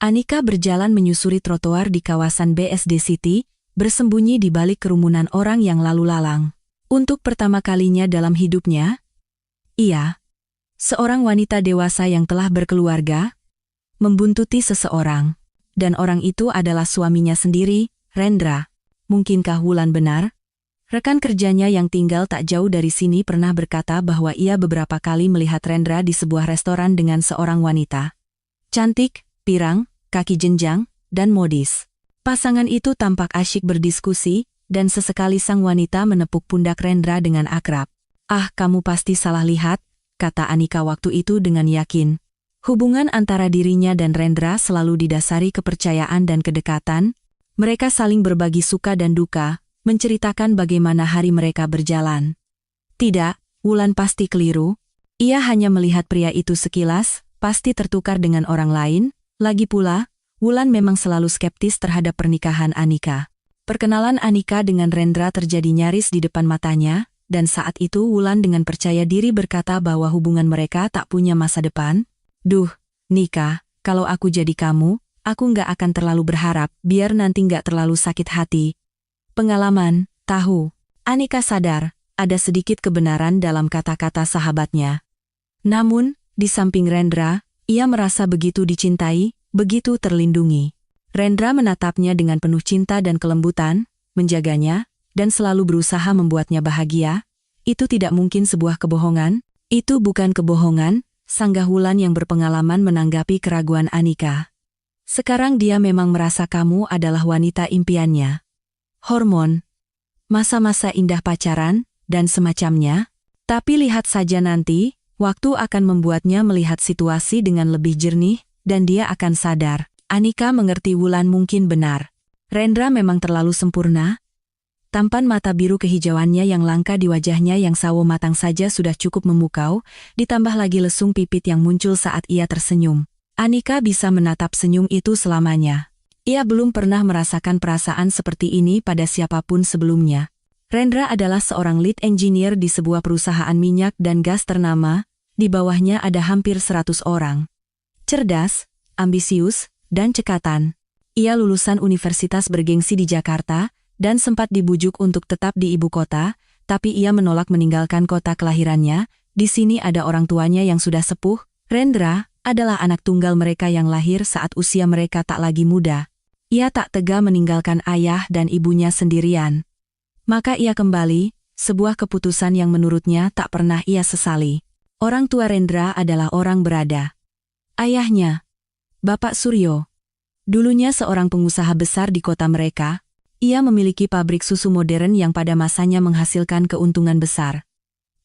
Anika berjalan menyusuri trotoar di kawasan BSD City, bersembunyi di balik kerumunan orang yang lalu lalang. Untuk pertama kalinya dalam hidupnya, ia, seorang wanita dewasa yang telah berkeluarga, membuntuti seseorang. Dan orang itu adalah suaminya sendiri, Rendra. Mungkinkah Wulan benar? Rekan kerjanya yang tinggal tak jauh dari sini pernah berkata bahwa ia beberapa kali melihat Rendra di sebuah restoran dengan seorang wanita. Cantik, pirang, kaki jenjang, dan modis. Pasangan itu tampak asyik berdiskusi, dan sesekali sang wanita menepuk pundak Rendra dengan akrab. "Ah, kamu pasti salah lihat," kata Anika waktu itu dengan yakin. Hubungan antara dirinya dan Rendra selalu didasari kepercayaan dan kedekatan. Mereka saling berbagi suka dan duka, menceritakan bagaimana hari mereka berjalan. Tidak, Wulan pasti keliru. Ia hanya melihat pria itu sekilas, pasti tertukar dengan orang lain. Lagi pula, Wulan memang selalu skeptis terhadap pernikahan Anika. Perkenalan Anika dengan Rendra terjadi nyaris di depan matanya, dan saat itu Wulan dengan percaya diri berkata bahwa hubungan mereka tak punya masa depan. "Duh, Nika, kalau aku jadi kamu, aku nggak akan terlalu berharap, biar nanti nggak terlalu sakit hati." Pengalaman, tahu. Anika sadar, ada sedikit kebenaran dalam kata-kata sahabatnya. Namun, di samping Rendra, ia merasa begitu dicintai, begitu terlindungi. Rendra menatapnya dengan penuh cinta dan kelembutan, menjaganya, dan selalu berusaha membuatnya bahagia. Itu tidak mungkin sebuah kebohongan. Itu bukan kebohongan, sanggah Wulan yang berpengalaman menanggapi keraguan Anika. Sekarang dia memang merasa kamu adalah wanita impiannya. Hormon, masa-masa indah pacaran, dan semacamnya. Tapi lihat saja nanti, waktu akan membuatnya melihat situasi dengan lebih jernih, dan dia akan sadar. Anika mengerti Wulan mungkin benar. Rendra memang terlalu sempurna. Tampan mata biru kehijauannya yang langka di wajahnya yang sawo matang saja sudah cukup memukau, ditambah lagi lesung pipit yang muncul saat ia tersenyum. Anika bisa menatap senyum itu selamanya. Ia belum pernah merasakan perasaan seperti ini pada siapapun sebelumnya. Rendra adalah seorang lead engineer di sebuah perusahaan minyak dan gas ternama, di bawahnya ada hampir 100 orang. Cerdas, ambisius, dan cekatan. Ia lulusan universitas bergengsi di Jakarta, dan sempat dibujuk untuk tetap di ibu kota, tapi ia menolak meninggalkan kota kelahirannya. Di sini ada orang tuanya yang sudah sepuh. Rendra adalah anak tunggal mereka yang lahir saat usia mereka tak lagi muda. Ia tak tega meninggalkan ayah dan ibunya sendirian. Maka ia kembali, sebuah keputusan yang menurutnya tak pernah ia sesali. Orang tua Rendra adalah orang berada. Ayahnya, Bapak Suryo, dulunya seorang pengusaha besar di kota mereka. Ia memiliki pabrik susu modern yang pada masanya menghasilkan keuntungan besar.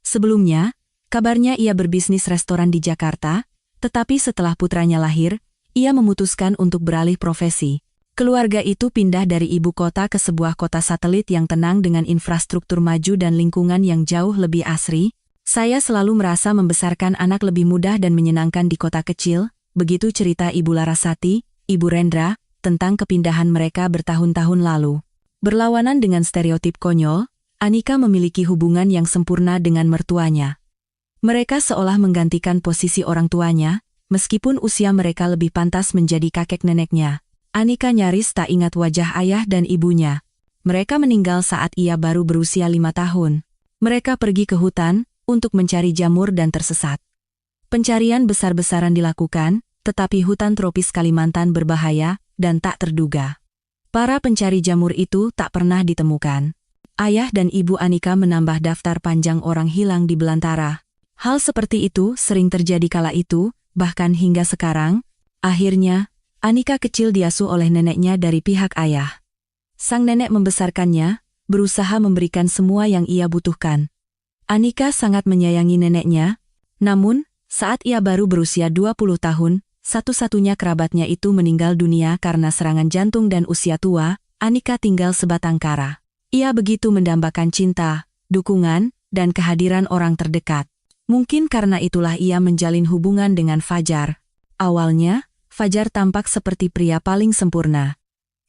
Sebelumnya, kabarnya ia berbisnis restoran di Jakarta, tetapi setelah putranya lahir, ia memutuskan untuk beralih profesi. Keluarga itu pindah dari ibu kota ke sebuah kota satelit yang tenang dengan infrastruktur maju dan lingkungan yang jauh lebih asri. "Saya selalu merasa membesarkan anak lebih mudah dan menyenangkan di kota kecil," begitu cerita Ibu Larasati, Ibu Rendra, tentang kepindahan mereka bertahun-tahun lalu. Berlawanan dengan stereotip konyol, Anika memiliki hubungan yang sempurna dengan mertuanya. Mereka seolah menggantikan posisi orang tuanya, meskipun usia mereka lebih pantas menjadi kakek neneknya. Anika nyaris tak ingat wajah ayah dan ibunya. Mereka meninggal saat ia baru berusia 5 tahun. Mereka pergi ke hutan untuk mencari jamur dan tersesat. Pencarian besar-besaran dilakukan, tetapi hutan tropis Kalimantan berbahaya dan tak terduga. Para pencari jamur itu tak pernah ditemukan. Ayah dan ibu Anika menambah daftar panjang orang hilang di belantara. Hal seperti itu sering terjadi kala itu, bahkan hingga sekarang. Akhirnya, Anika kecil diasuh oleh neneknya dari pihak ayah. Sang nenek membesarkannya, berusaha memberikan semua yang ia butuhkan. Anika sangat menyayangi neneknya, namun, saat ia baru berusia 20 tahun, satu-satunya kerabatnya itu meninggal dunia karena serangan jantung dan usia tua. Anika tinggal sebatang kara. Ia begitu mendambakan cinta, dukungan, dan kehadiran orang terdekat. Mungkin karena itulah ia menjalin hubungan dengan Fajar. Awalnya, Fajar tampak seperti pria paling sempurna.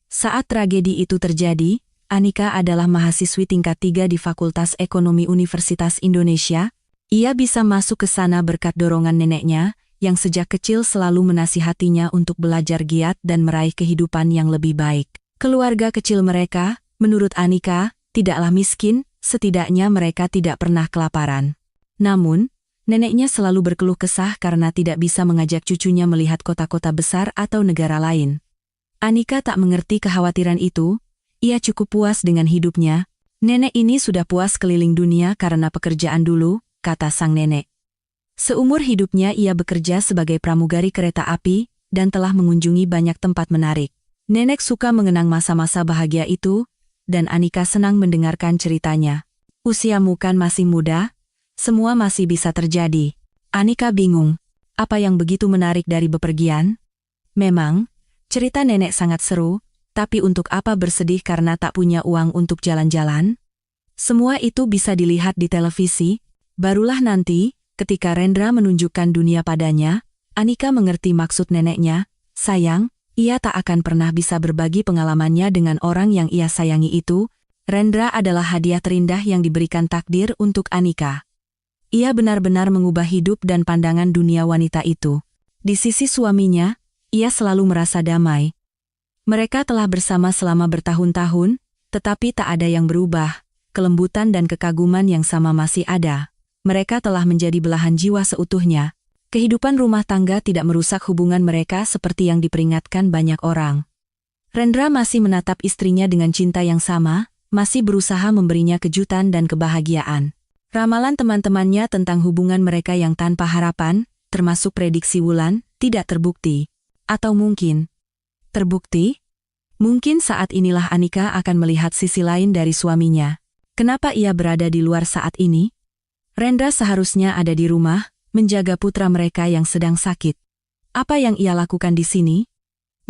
Saat tragedi itu terjadi, Anika adalah mahasiswi tingkat 3 di Fakultas Ekonomi Universitas Indonesia. Ia bisa masuk ke sana berkat dorongan neneknya, yang sejak kecil selalu menasihatinya untuk belajar giat dan meraih kehidupan yang lebih baik. Keluarga kecil mereka, menurut Anika, tidaklah miskin, setidaknya mereka tidak pernah kelaparan. Namun, neneknya selalu berkeluh kesah karena tidak bisa mengajak cucunya melihat kota-kota besar atau negara lain. Anika tak mengerti kekhawatiran itu, ia cukup puas dengan hidupnya. Nenek ini sudah puas keliling dunia karena pekerjaan dulu, kata sang nenek. Seumur hidupnya ia bekerja sebagai pramugari kereta api, dan telah mengunjungi banyak tempat menarik. Nenek suka mengenang masa-masa bahagia itu, dan Anika senang mendengarkan ceritanya. Usiamu kan masih muda, semua masih bisa terjadi. Anika bingung, apa yang begitu menarik dari bepergian? Memang, cerita nenek sangat seru, tapi untuk apa bersedih karena tak punya uang untuk jalan-jalan? Semua itu bisa dilihat di televisi, barulah nanti, ketika Rendra menunjukkan dunia padanya, Anika mengerti maksud neneknya. Sayang, ia tak akan pernah bisa berbagi pengalamannya dengan orang yang ia sayangi itu. Rendra adalah hadiah terindah yang diberikan takdir untuk Anika. Ia benar-benar mengubah hidup dan pandangan dunia wanita itu. Di sisi suaminya, ia selalu merasa damai. Mereka telah bersama selama bertahun-tahun, tetapi tak ada yang berubah. Kelembutan dan kekaguman yang sama masih ada. Mereka telah menjadi belahan jiwa seutuhnya. Kehidupan rumah tangga tidak merusak hubungan mereka seperti yang diperingatkan banyak orang. Rendra masih menatap istrinya dengan cinta yang sama, masih berusaha memberinya kejutan dan kebahagiaan. Ramalan teman-temannya tentang hubungan mereka yang tanpa harapan, termasuk prediksi Wulan, tidak terbukti. Atau mungkin terbukti? Mungkin saat inilah Anika akan melihat sisi lain dari suaminya. Kenapa ia berada di luar saat ini? Rendra seharusnya ada di rumah, menjaga putra mereka yang sedang sakit. Apa yang ia lakukan di sini?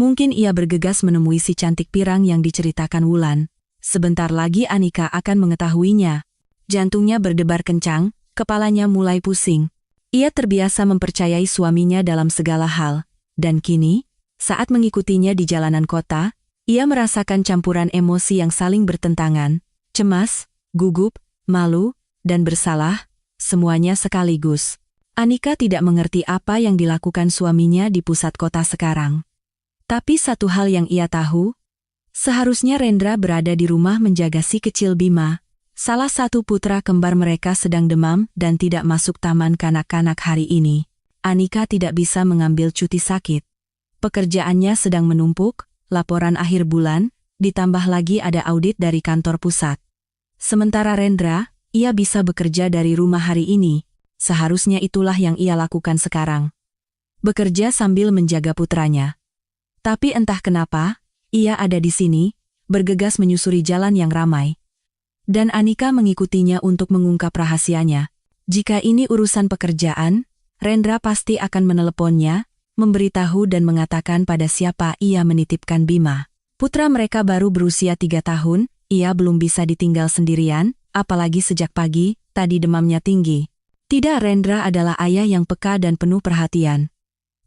Mungkin ia bergegas menemui si cantik pirang yang diceritakan Wulan. Sebentar lagi Anika akan mengetahuinya. Jantungnya berdebar kencang, kepalanya mulai pusing. Ia terbiasa mempercayai suaminya dalam segala hal, dan kini, saat mengikutinya di jalanan kota, ia merasakan campuran emosi yang saling bertentangan, cemas, gugup, malu, dan bersalah, semuanya sekaligus. Anika tidak mengerti apa yang dilakukan suaminya di pusat kota sekarang. Tapi satu hal yang ia tahu, seharusnya Rendra berada di rumah menjaga si kecil Bima. Salah satu putra kembar mereka sedang demam dan tidak masuk taman kanak-kanak hari ini. Anika tidak bisa mengambil cuti sakit. Pekerjaannya sedang menumpuk, laporan akhir bulan, ditambah lagi ada audit dari kantor pusat. Sementara Rendra, ia bisa bekerja dari rumah hari ini. Seharusnya itulah yang ia lakukan sekarang. Bekerja sambil menjaga putranya. Tapi entah kenapa, ia ada di sini, bergegas menyusuri jalan yang ramai. Dan Anika mengikutinya untuk mengungkap rahasianya. Jika ini urusan pekerjaan, Rendra pasti akan meneleponnya, memberitahu dan mengatakan pada siapa ia menitipkan Bima. Putra mereka baru berusia 3 tahun, ia belum bisa ditinggal sendirian, apalagi sejak pagi, tadi demamnya tinggi. Tidak, Rendra adalah ayah yang peka dan penuh perhatian.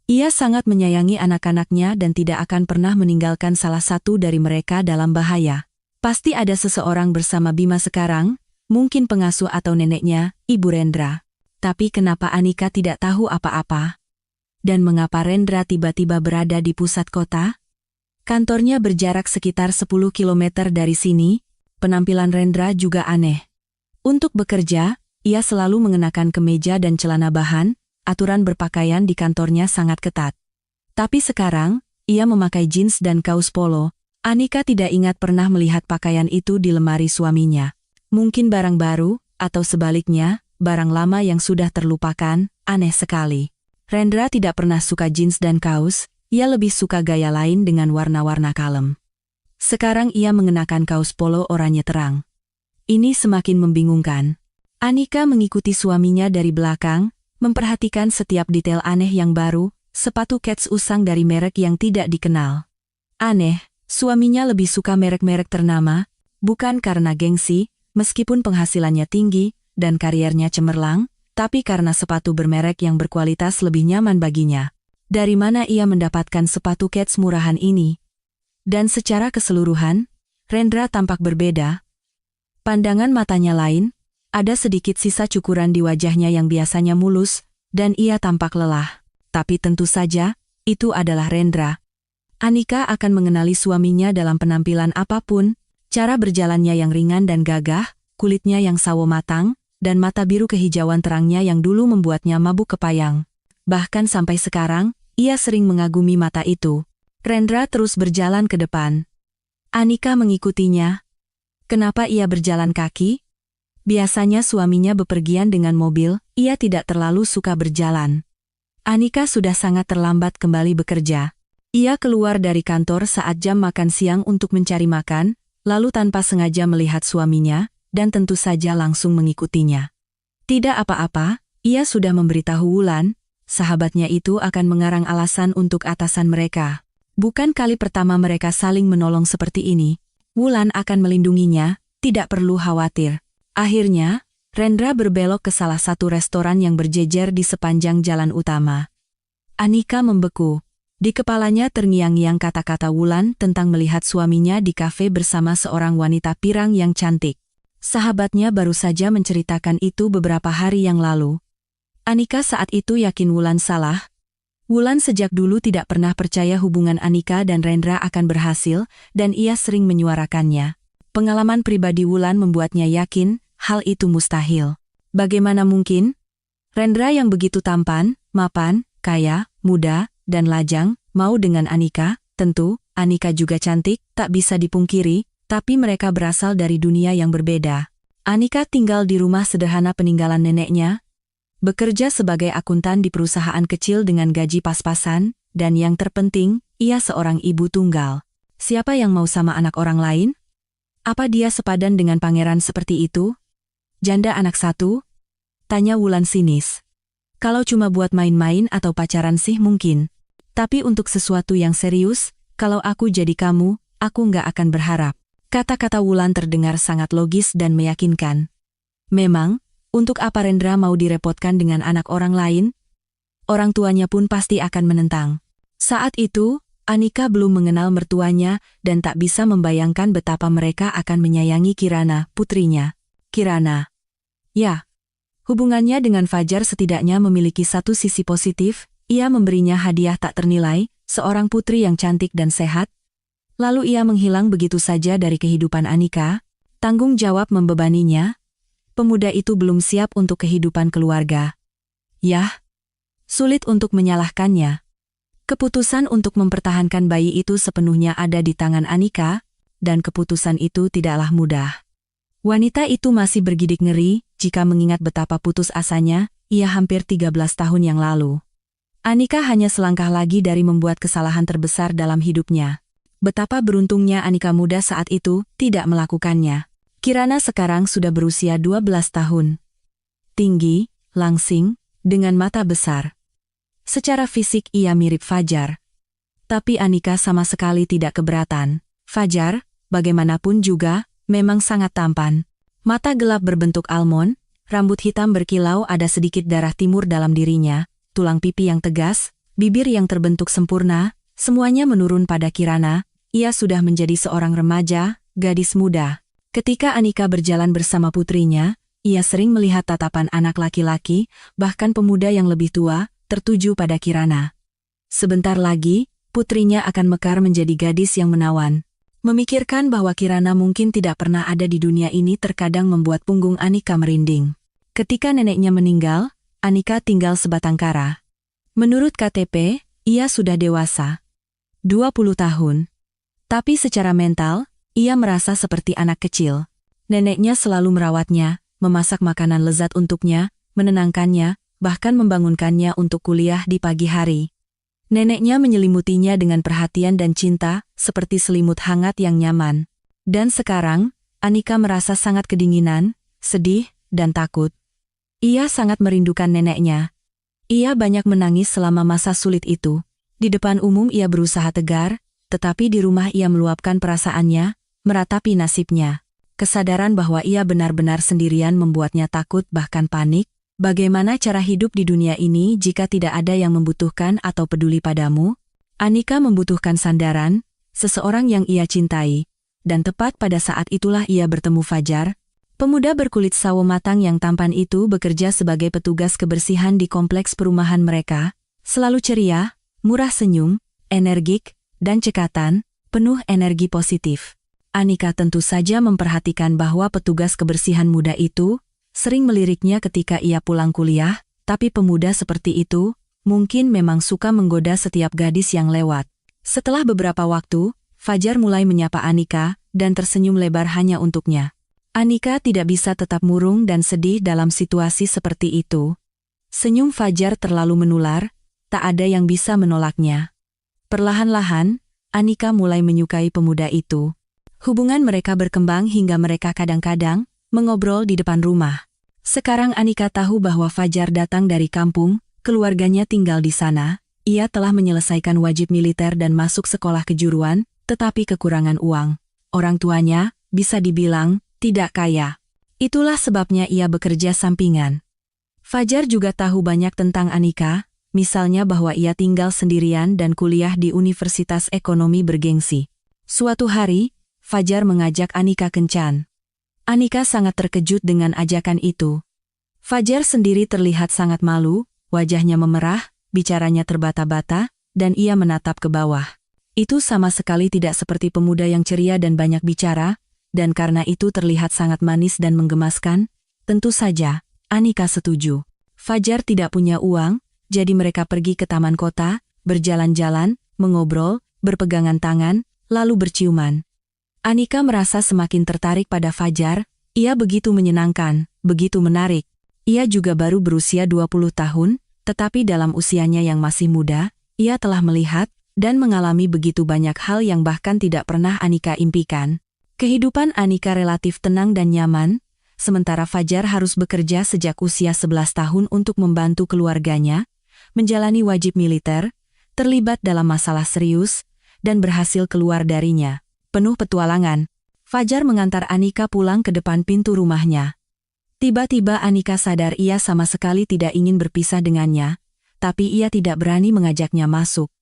Ia sangat menyayangi anak-anaknya dan tidak akan pernah meninggalkan salah satu dari mereka dalam bahaya. Pasti ada seseorang bersama Bima sekarang, mungkin pengasuh atau neneknya, Ibu Rendra. Tapi kenapa Anika tidak tahu apa-apa? Dan mengapa Rendra tiba-tiba berada di pusat kota? Kantornya berjarak sekitar 10 km dari sini, penampilan Rendra juga aneh. Untuk bekerja, ia selalu mengenakan kemeja dan celana bahan, aturan berpakaian di kantornya sangat ketat. Tapi sekarang, ia memakai jeans dan kaos polo. Anika tidak ingat pernah melihat pakaian itu di lemari suaminya. Mungkin barang baru, atau sebaliknya, barang lama yang sudah terlupakan, aneh sekali. Rendra tidak pernah suka jeans dan kaos, ia lebih suka gaya lain dengan warna-warna kalem. Sekarang ia mengenakan kaos polo oranye terang. Ini semakin membingungkan. Anika mengikuti suaminya dari belakang, memperhatikan setiap detail aneh yang baru, sepatu kets usang dari merek yang tidak dikenal. Aneh, suaminya lebih suka merek-merek ternama, bukan karena gengsi, meskipun penghasilannya tinggi, dan kariernya cemerlang, tapi karena sepatu bermerek yang berkualitas lebih nyaman baginya. Dari mana ia mendapatkan sepatu kets murahan ini? Dan secara keseluruhan, Rendra tampak berbeda. Pandangan matanya lain, ada sedikit sisa cukuran di wajahnya yang biasanya mulus, dan ia tampak lelah. Tapi tentu saja, itu adalah Rendra. Anika akan mengenali suaminya dalam penampilan apapun, cara berjalannya yang ringan dan gagah, kulitnya yang sawo matang, dan mata biru kehijauan terangnya yang dulu membuatnya mabuk kepayang. Bahkan sampai sekarang, ia sering mengagumi mata itu. Rendra terus berjalan ke depan. Anika mengikutinya. Kenapa ia berjalan kaki? Biasanya suaminya bepergian dengan mobil, ia tidak terlalu suka berjalan. Anika sudah sangat terlambat kembali bekerja. Ia keluar dari kantor saat jam makan siang untuk mencari makan, lalu tanpa sengaja melihat suaminya, dan tentu saja langsung mengikutinya. Tidak apa-apa, ia sudah memberitahu Wulan, sahabatnya itu akan mengarang alasan untuk atasan mereka. Bukan kali pertama mereka saling menolong seperti ini. Wulan akan melindunginya, tidak perlu khawatir. Akhirnya, Rendra berbelok ke salah satu restoran yang berjejer di sepanjang jalan utama. Anika membeku. Di kepalanya terngiang-ngiang kata-kata Wulan tentang melihat suaminya di kafe bersama seorang wanita pirang yang cantik. Sahabatnya baru saja menceritakan itu beberapa hari yang lalu. Anika saat itu yakin Wulan salah. Wulan sejak dulu tidak pernah percaya hubungan Anika dan Rendra akan berhasil, dan ia sering menyuarakannya. Pengalaman pribadi Wulan membuatnya yakin, hal itu mustahil. Bagaimana mungkin? Rendra yang begitu tampan, mapan, kaya, muda, dan lajang, mau dengan Anika, tentu, Anika juga cantik, tak bisa dipungkiri, tapi mereka berasal dari dunia yang berbeda. Anika tinggal di rumah sederhana peninggalan neneknya, bekerja sebagai akuntan di perusahaan kecil dengan gaji pas-pasan, dan yang terpenting, ia seorang ibu tunggal. Siapa yang mau sama anak orang lain? Apa dia sepadan dengan pangeran seperti itu? Janda anak satu? Tanya Wulan sinis. Kalau cuma buat main-main atau pacaran sih mungkin. Tapi untuk sesuatu yang serius, kalau aku jadi kamu, aku nggak akan berharap. Kata-kata Wulan terdengar sangat logis dan meyakinkan. Memang, untuk apa Rendra mau direpotkan dengan anak orang lain? Orang tuanya pun pasti akan menentang. Saat itu, Anika belum mengenal mertuanya dan tak bisa membayangkan betapa mereka akan menyayangi Kirana, putrinya. Kirana. Ya, hubungannya dengan Fajar setidaknya memiliki satu sisi positif, ia memberinya hadiah tak ternilai, seorang putri yang cantik dan sehat. Lalu ia menghilang begitu saja dari kehidupan Anika, tanggung jawab membebaninya. Pemuda itu belum siap untuk kehidupan keluarga. Yah, sulit untuk menyalahkannya. Keputusan untuk mempertahankan bayi itu sepenuhnya ada di tangan Anika, dan keputusan itu tidaklah mudah. Wanita itu masih bergidik ngeri, jika mengingat betapa putus asanya, ia hampir 13 tahun yang lalu. Anika hanya selangkah lagi dari membuat kesalahan terbesar dalam hidupnya. Betapa beruntungnya Anika muda saat itu, tidak melakukannya. Kirana sekarang sudah berusia 12 tahun. Tinggi, langsing, dengan mata besar. Secara fisik ia mirip Fajar. Tapi Anika sama sekali tidak keberatan. Fajar, bagaimanapun juga, memang sangat tampan. Mata gelap berbentuk almond, rambut hitam berkilau, ada sedikit darah timur dalam dirinya, tulang pipi yang tegas, bibir yang terbentuk sempurna, semuanya menurun pada Kirana. Ia sudah menjadi seorang remaja, gadis muda. Ketika Anika berjalan bersama putrinya, ia sering melihat tatapan anak laki-laki, bahkan pemuda yang lebih tua, tertuju pada Kirana. Sebentar lagi, putrinya akan mekar menjadi gadis yang menawan. Memikirkan bahwa Kirana mungkin tidak pernah ada di dunia ini terkadang membuat punggung Anika merinding. Ketika neneknya meninggal, Anika tinggal sebatang kara. Menurut KTP, ia sudah dewasa. 20 tahun. Tapi secara mental, ia merasa seperti anak kecil. Neneknya selalu merawatnya, memasak makanan lezat untuknya, menenangkannya, bahkan membangunkannya untuk kuliah di pagi hari. Neneknya menyelimutinya dengan perhatian dan cinta, seperti selimut hangat yang nyaman. Dan sekarang, Anika merasa sangat kedinginan, sedih, dan takut. Ia sangat merindukan neneknya. Ia banyak menangis selama masa sulit itu. Di depan umum ia berusaha tegar, tetapi di rumah ia meluapkan perasaannya, meratapi nasibnya. Kesadaran bahwa ia benar-benar sendirian membuatnya takut bahkan panik. Bagaimana cara hidup di dunia ini jika tidak ada yang membutuhkan atau peduli padamu? Anika membutuhkan sandaran, seseorang yang ia cintai. Dan tepat pada saat itulah ia bertemu Fajar. Pemuda berkulit sawo matang yang tampan itu bekerja sebagai petugas kebersihan di kompleks perumahan mereka. Selalu ceria, murah senyum, energik, dan cekatan, penuh energi positif. Anika tentu saja memperhatikan bahwa petugas kebersihan muda itu sering meliriknya ketika ia pulang kuliah, tapi pemuda seperti itu mungkin memang suka menggoda setiap gadis yang lewat. Setelah beberapa waktu, Fajar mulai menyapa Anika dan tersenyum lebar hanya untuknya. Anika tidak bisa tetap murung dan sedih dalam situasi seperti itu. Senyum Fajar terlalu menular, tak ada yang bisa menolaknya. Perlahan-lahan, Anika mulai menyukai pemuda itu. Hubungan mereka berkembang hingga mereka kadang-kadang mengobrol di depan rumah. Sekarang Anika tahu bahwa Fajar datang dari kampung, keluarganya tinggal di sana, ia telah menyelesaikan wajib militer dan masuk sekolah kejuruan, tetapi kekurangan uang. Orang tuanya, bisa dibilang, tidak kaya. Itulah sebabnya ia bekerja sampingan. Fajar juga tahu banyak tentang Anika, misalnya bahwa ia tinggal sendirian dan kuliah di Universitas Ekonomi bergengsi. Suatu hari, Fajar mengajak Anika kencan. Anika sangat terkejut dengan ajakan itu. Fajar sendiri terlihat sangat malu, wajahnya memerah, bicaranya terbata-bata, dan ia menatap ke bawah. Itu sama sekali tidak seperti pemuda yang ceria dan banyak bicara, dan karena itu terlihat sangat manis dan menggemaskan. Tentu saja, Anika setuju. Fajar tidak punya uang, jadi mereka pergi ke taman kota, berjalan-jalan, mengobrol, berpegangan tangan, lalu berciuman. Anika merasa semakin tertarik pada Fajar, ia begitu menyenangkan, begitu menarik. Ia juga baru berusia 20 tahun, tetapi dalam usianya yang masih muda, ia telah melihat dan mengalami begitu banyak hal yang bahkan tidak pernah Anika impikan. Kehidupan Anika relatif tenang dan nyaman, sementara Fajar harus bekerja sejak usia 11 tahun untuk membantu keluarganya, menjalani wajib militer, terlibat dalam masalah serius, dan berhasil keluar darinya. Penuh petualangan, Fajar mengantar Anika pulang ke depan pintu rumahnya. Tiba-tiba Anika sadar ia sama sekali tidak ingin berpisah dengannya, tapi ia tidak berani mengajaknya masuk.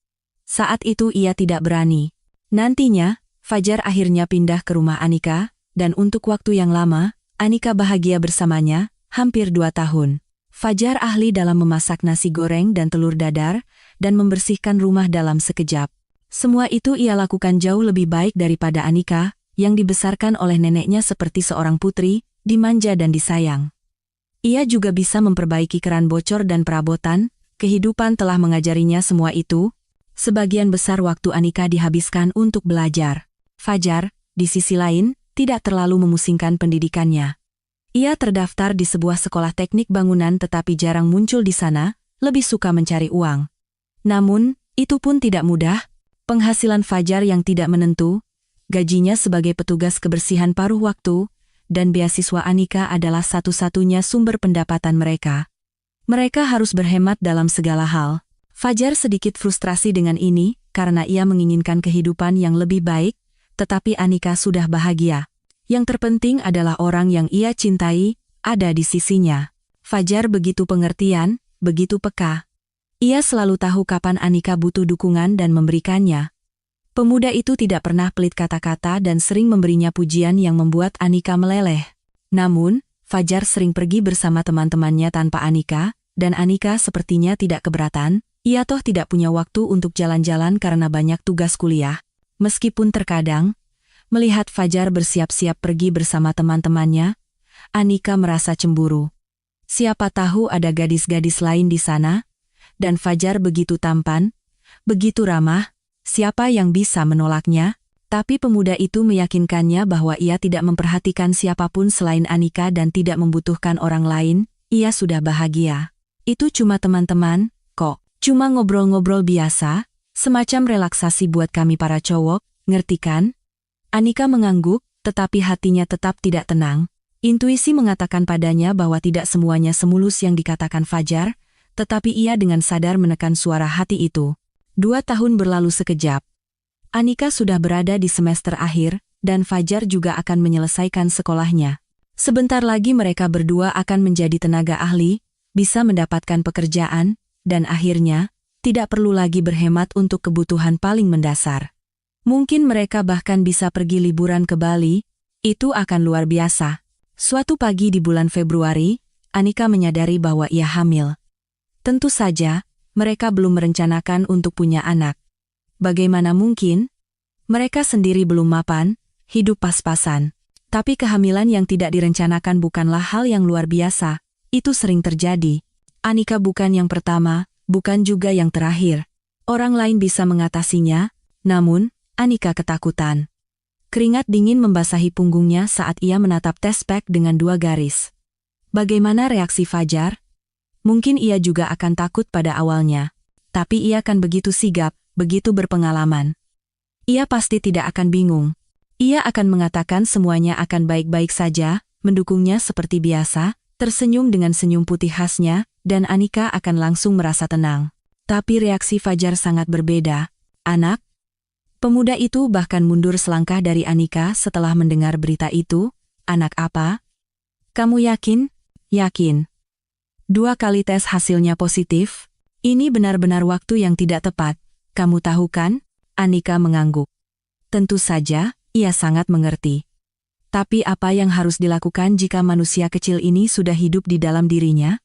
Saat itu ia tidak berani. Nantinya, Fajar akhirnya pindah ke rumah Anika, dan untuk waktu yang lama, Anika bahagia bersamanya, hampir 2 tahun. Fajar ahli dalam memasak nasi goreng dan telur dadar, dan membersihkan rumah dalam sekejap. Semua itu ia lakukan jauh lebih baik daripada Anika, yang dibesarkan oleh neneknya seperti seorang putri, dimanja dan disayang. Ia juga bisa memperbaiki keran bocor dan perabotan, kehidupan telah mengajarinya semua itu. Sebagian besar waktu Anika dihabiskan untuk belajar. Fajar, di sisi lain, tidak terlalu memusingkan pendidikannya. Ia terdaftar di sebuah sekolah teknik bangunan tetapi jarang muncul di sana, lebih suka mencari uang. Namun, itu pun tidak mudah. Penghasilan Fajar yang tidak menentu, gajinya sebagai petugas kebersihan paruh waktu, dan beasiswa Anika adalah satu-satunya sumber pendapatan mereka. Mereka harus berhemat dalam segala hal. Fajar sedikit frustrasi dengan ini, karena ia menginginkan kehidupan yang lebih baik, tetapi Anika sudah bahagia. Yang terpenting adalah orang yang ia cintai, ada di sisinya. Fajar begitu pengertian, begitu peka. Ia selalu tahu kapan Anika butuh dukungan dan memberikannya. Pemuda itu tidak pernah pelit kata-kata dan sering memberinya pujian yang membuat Anika meleleh. Namun, Fajar sering pergi bersama teman-temannya tanpa Anika, dan Anika sepertinya tidak keberatan, ia toh tidak punya waktu untuk jalan-jalan karena banyak tugas kuliah. Meskipun terkadang, melihat Fajar bersiap-siap pergi bersama teman-temannya, Anika merasa cemburu. Siapa tahu ada gadis-gadis lain di sana, dan Fajar begitu tampan, begitu ramah, siapa yang bisa menolaknya? Tapi pemuda itu meyakinkannya bahwa ia tidak memperhatikan siapapun selain Anika dan tidak membutuhkan orang lain, ia sudah bahagia. Itu cuma teman-teman, kok, cuma ngobrol-ngobrol biasa, semacam relaksasi buat kami para cowok, ngerti kan? Anika mengangguk, tetapi hatinya tetap tidak tenang. Intuisi mengatakan padanya bahwa tidak semuanya semulus yang dikatakan Fajar, tetapi ia dengan sadar menekan suara hati itu. 2 tahun berlalu sekejap. Anika sudah berada di semester akhir, dan Fajar juga akan menyelesaikan sekolahnya. Sebentar lagi mereka berdua akan menjadi tenaga ahli, bisa mendapatkan pekerjaan, dan akhirnya, tidak perlu lagi berhemat untuk kebutuhan paling mendasar. Mungkin mereka bahkan bisa pergi liburan ke Bali, itu akan luar biasa. Suatu pagi di bulan Februari, Anika menyadari bahwa ia hamil. Tentu saja, mereka belum merencanakan untuk punya anak. Bagaimana mungkin? Mereka sendiri belum mapan, hidup pas-pasan. Tapi kehamilan yang tidak direncanakan bukanlah hal yang luar biasa. Itu sering terjadi. Anika bukan yang pertama, bukan juga yang terakhir. Orang lain bisa mengatasinya, namun, Anika ketakutan. Keringat dingin membasahi punggungnya saat ia menatap test pack dengan 2 garis. Bagaimana reaksi Fajar? Mungkin ia juga akan takut pada awalnya. Tapi ia kan begitu sigap, begitu berpengalaman. Ia pasti tidak akan bingung. Ia akan mengatakan semuanya akan baik-baik saja, mendukungnya seperti biasa, tersenyum dengan senyum putih khasnya, dan Anika akan langsung merasa tenang. Tapi reaksi Fajar sangat berbeda. Anak? Pemuda itu bahkan mundur selangkah dari Anika setelah mendengar berita itu. Anak apa? Kamu yakin? Yakin. 2 kali tes hasilnya positif. Ini benar-benar waktu yang tidak tepat. Kamu tahu kan? Anika mengangguk. Tentu saja, ia sangat mengerti. Tapi apa yang harus dilakukan jika manusia kecil ini sudah hidup di dalam dirinya?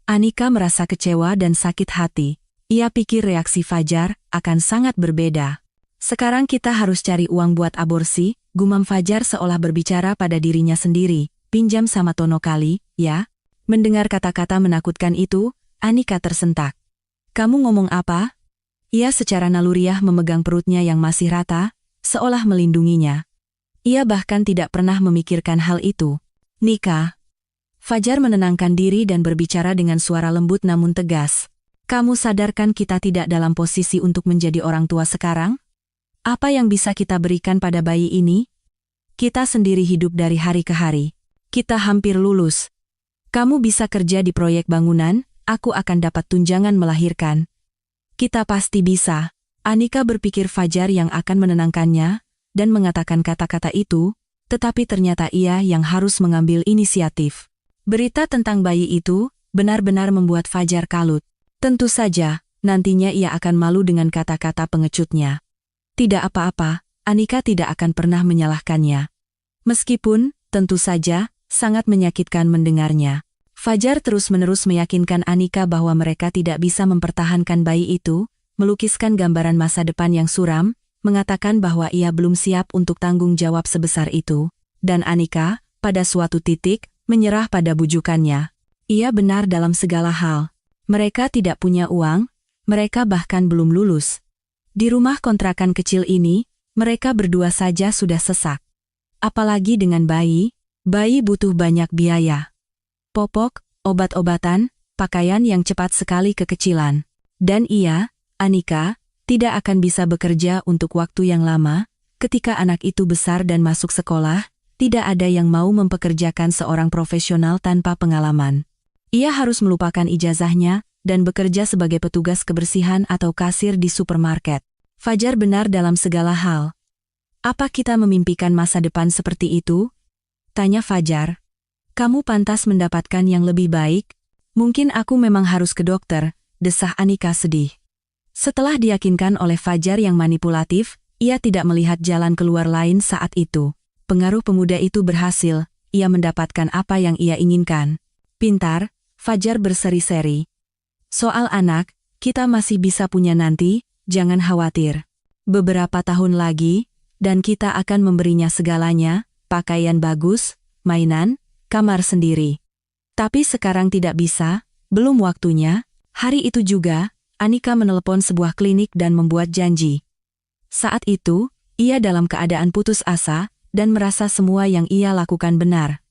Anika merasa kecewa dan sakit hati. Ia pikir reaksi Fajar akan sangat berbeda. Sekarang kita harus cari uang buat aborsi, gumam Fajar seolah berbicara pada dirinya sendiri. Pinjam sama Tono kali, ya? Mendengar kata-kata menakutkan itu, Anika tersentak. Kamu ngomong apa? Ia secara naluriah memegang perutnya yang masih rata, seolah melindunginya. Ia bahkan tidak pernah memikirkan hal itu. Nikah. Fajar menenangkan diri dan berbicara dengan suara lembut namun tegas. Kamu sadarkan kita tidak dalam posisi untuk menjadi orang tua sekarang? Apa yang bisa kita berikan pada bayi ini? Kita sendiri hidup dari hari ke hari. Kita hampir lulus. Kamu bisa kerja di proyek bangunan, aku akan dapat tunjangan melahirkan. Kita pasti bisa. Anika berpikir Fajar yang akan menenangkannya, dan mengatakan kata-kata itu, tetapi ternyata ia yang harus mengambil inisiatif. Berita tentang bayi itu benar-benar membuat Fajar kalut. Tentu saja, nantinya ia akan malu dengan kata-kata pengecutnya. Tidak apa-apa, Anika tidak akan pernah menyalahkannya. Meskipun, tentu saja, sangat menyakitkan mendengarnya. Fajar terus-menerus meyakinkan Anika bahwa mereka tidak bisa mempertahankan bayi itu, melukiskan gambaran masa depan yang suram, mengatakan bahwa ia belum siap untuk tanggung jawab sebesar itu, dan Anika, pada suatu titik, menyerah pada bujukannya. Ia benar dalam segala hal. Mereka tidak punya uang, mereka bahkan belum lulus. Di rumah kontrakan kecil ini, mereka berdua saja sudah sesak. Apalagi dengan bayi butuh banyak biaya. Popok, obat-obatan, pakaian yang cepat sekali kekecilan. Dan ia, Anika, tidak akan bisa bekerja untuk waktu yang lama. Ketika anak itu besar dan masuk sekolah, tidak ada yang mau mempekerjakan seorang profesional tanpa pengalaman. Ia harus melupakan ijazahnya dan bekerja sebagai petugas kebersihan atau kasir di supermarket. Fajar benar dalam segala hal. Apa kita memimpikan masa depan seperti itu? Tanya Fajar. Kamu pantas mendapatkan yang lebih baik. Mungkin aku memang harus ke dokter, desah Anika sedih. Setelah diyakinkan oleh Fajar yang manipulatif, ia tidak melihat jalan keluar lain saat itu. Pengaruh pemuda itu berhasil, ia mendapatkan apa yang ia inginkan. Pintar, Fajar berseri-seri. Soal anak, kita masih bisa punya nanti, jangan khawatir. Beberapa tahun lagi, dan kita akan memberinya segalanya, pakaian bagus, mainan, kamar sendiri. Tapi sekarang tidak bisa, belum waktunya. Hari itu juga, Anika menelepon sebuah klinik dan membuat janji. Saat itu, ia dalam keadaan putus asa, dan merasa semua yang ia lakukan benar.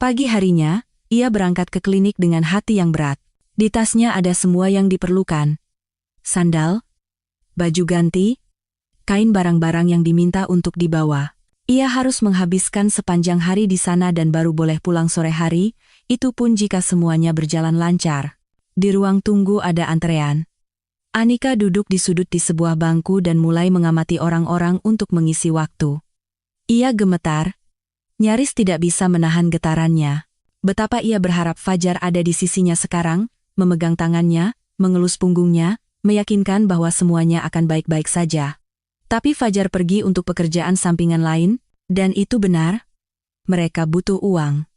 Pagi harinya, ia berangkat ke klinik dengan hati yang berat. Di tasnya ada semua yang diperlukan. Sandal, baju ganti, kain barang-barang yang diminta untuk dibawa. Ia harus menghabiskan sepanjang hari di sana dan baru boleh pulang sore hari, itu pun jika semuanya berjalan lancar. Di ruang tunggu ada antrean. Anika duduk di sudut di sebuah bangku dan mulai mengamati orang-orang untuk mengisi waktu. Ia gemetar, nyaris tidak bisa menahan getarannya. Betapa ia berharap Fajar ada di sisinya sekarang, memegang tangannya, mengelus punggungnya, meyakinkan bahwa semuanya akan baik-baik saja. Tapi Fajar pergi untuk pekerjaan sampingan lain, dan itu benar. Mereka butuh uang.